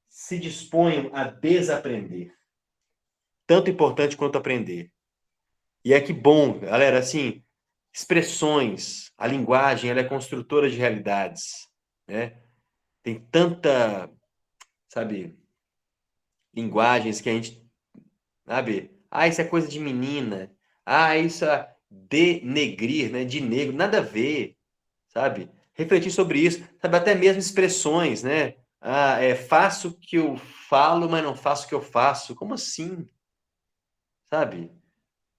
Speaker 1: Se disponham a desaprender. Tanto importante quanto aprender. E é que bom, galera, assim, expressões, a linguagem, ela é construtora de realidades, né? Tem tanta, sabe, linguagens que a gente, sabe? Ah, isso é coisa de menina. Ah, isso é denegrir, né? De negro, nada a ver, sabe? Refletir sobre isso, sabe? Até mesmo expressões, né? Ah, faço o que eu falo, mas não faço o que eu faço. Como assim? Sabe?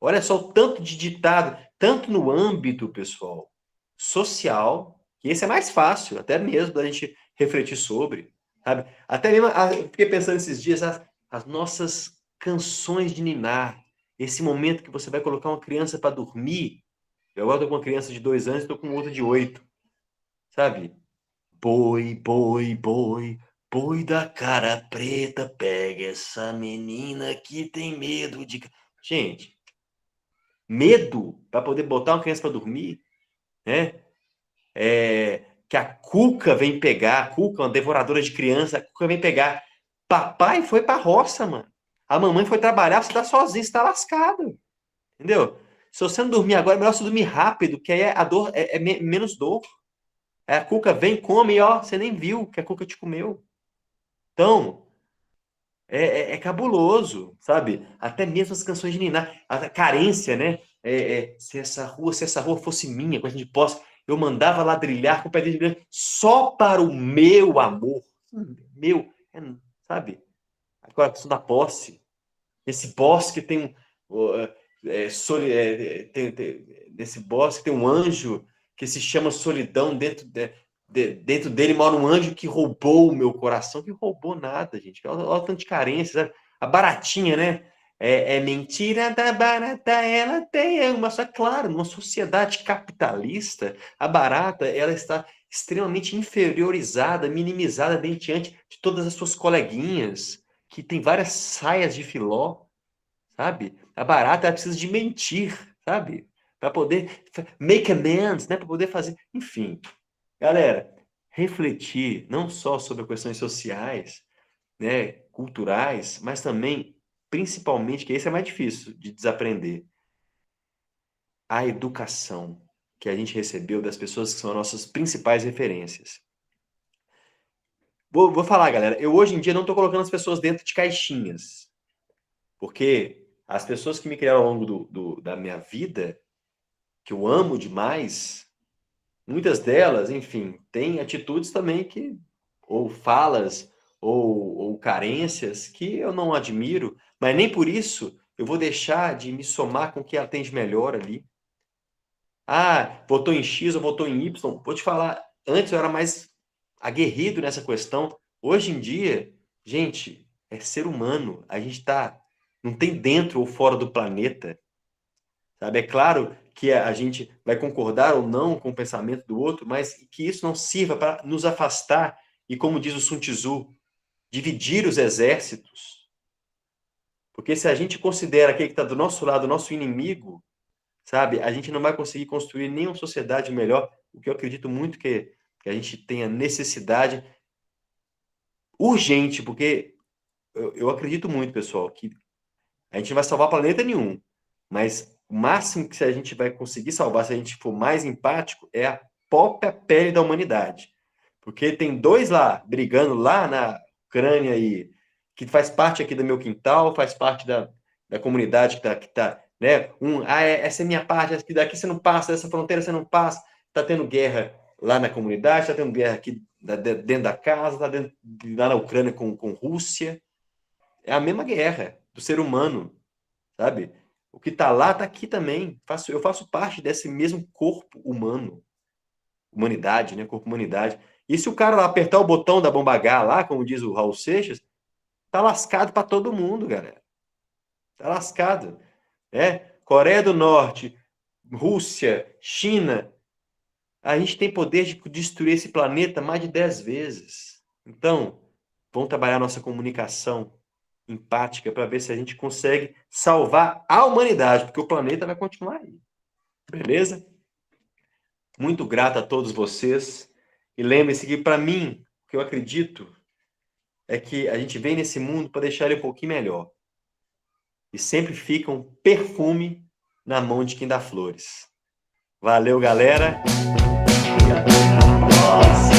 Speaker 1: Olha só o tanto de ditado, tanto no âmbito, pessoal, social, que esse é mais fácil, até mesmo da gente refletir sobre, sabe? Até mesmo, eu fiquei pensando esses dias, as nossas canções de ninar, esse momento que você vai colocar uma criança para dormir. Eu agora estou com uma criança de 2 anos e estou com outra de 8, sabe? Boi, boi, boi, boi da cara preta, pega essa menina que tem medo de... Gente, medo para poder botar uma criança para dormir, né? Que a Cuca vem pegar, a Cuca, uma devoradora de criança, a Cuca vem pegar. Papai foi para a roça, mano. A mamãe foi trabalhar, você tá sozinho, você tá lascado. Entendeu? Se você não dormir agora, é melhor você dormir rápido, que aí a dor menos dor. Aí a Cuca vem, come e ó, você nem viu que a Cuca te comeu. Então, é cabuloso, sabe? Até mesmo as canções de Niná, a carência, né? Se essa rua fosse minha, coisa de posse, eu mandava ladrilhar com pedra de brilhante só para o meu amor. Meu, sabe? Agora, a questão da posse. Esse bosque tem nesse bosque tem um anjo que se chama solidão. Dentro dele mora um anjo que roubou o meu coração. Que roubou nada, gente. Olha o tanto de carência, sabe? A baratinha, né? É mentira da barata, ela tem uma. Só claro, numa sociedade capitalista, a barata ela está extremamente inferiorizada, minimizada diante de todas as suas coleguinhas, que tem várias saias de filó, sabe? A barata ela precisa de mentir, sabe? Para poder make amends, né? Para poder fazer. Enfim, galera, refletir não só sobre questões sociais, né, culturais, mas também, principalmente, que esse é mais difícil de desaprender, a educação que a gente recebeu das pessoas que são nossas principais referências. Vou falar, galera, eu hoje em dia não estou colocando as pessoas dentro de caixinhas, porque as pessoas que me criaram ao longo da minha vida, que eu amo demais, muitas delas, enfim, têm atitudes também que, ou falas, ou carências que eu não admiro, mas nem por isso eu vou deixar de me somar com o que ela tem de melhor ali. Ah, votou em X ou votou em Y. Vou te falar, antes eu era mais aguerrido nessa questão. Hoje em dia, gente, é ser humano. A gente não tem dentro ou fora do planeta. Sabe? É claro que a gente vai concordar ou não com o pensamento do outro, mas que isso não sirva para nos afastar e, como diz o Sun Tzu, dividir os exércitos. Porque se a gente considera aquele que está do nosso lado, nosso inimigo, sabe, a gente não vai conseguir construir nenhuma sociedade melhor. O que eu acredito muito que que a gente tenha necessidade urgente, porque eu acredito muito, pessoal, que a gente não vai salvar planeta nenhum, mas o máximo que a gente vai conseguir salvar, se a gente for mais empático, é a própria pele da humanidade. Porque tem dois lá, brigando lá na Ucrânia, e que faz parte aqui do meu quintal, faz parte da comunidade que tá, né? Essa é minha parte, essa daqui você não passa, dessa fronteira você não passa. Tá tendo guerra lá na comunidade, tá tendo guerra aqui dentro da casa, tá lá na Ucrânia com Rússia. É a mesma guerra do ser humano, sabe? O que tá lá, tá aqui também. Eu faço parte desse mesmo corpo humano. Humanidade, né? Corpo humanidade. E se o cara lá apertar o botão da bomba H lá, como diz o Raul Seixas, tá lascado para todo mundo, galera. Tá lascado. Né? Coreia do Norte, Rússia, China. A gente tem poder de destruir esse planeta mais de 10 vezes. Então, vamos trabalhar nossa comunicação empática para ver se a gente consegue salvar a humanidade, porque o planeta vai continuar aí. Beleza? Muito grato a todos vocês. E lembre-se que, para mim, o que eu acredito é que a gente vem nesse mundo para deixar ele um pouquinho melhor. E sempre fica um perfume na mão de quem dá flores. Valeu, galera. E até a próxima.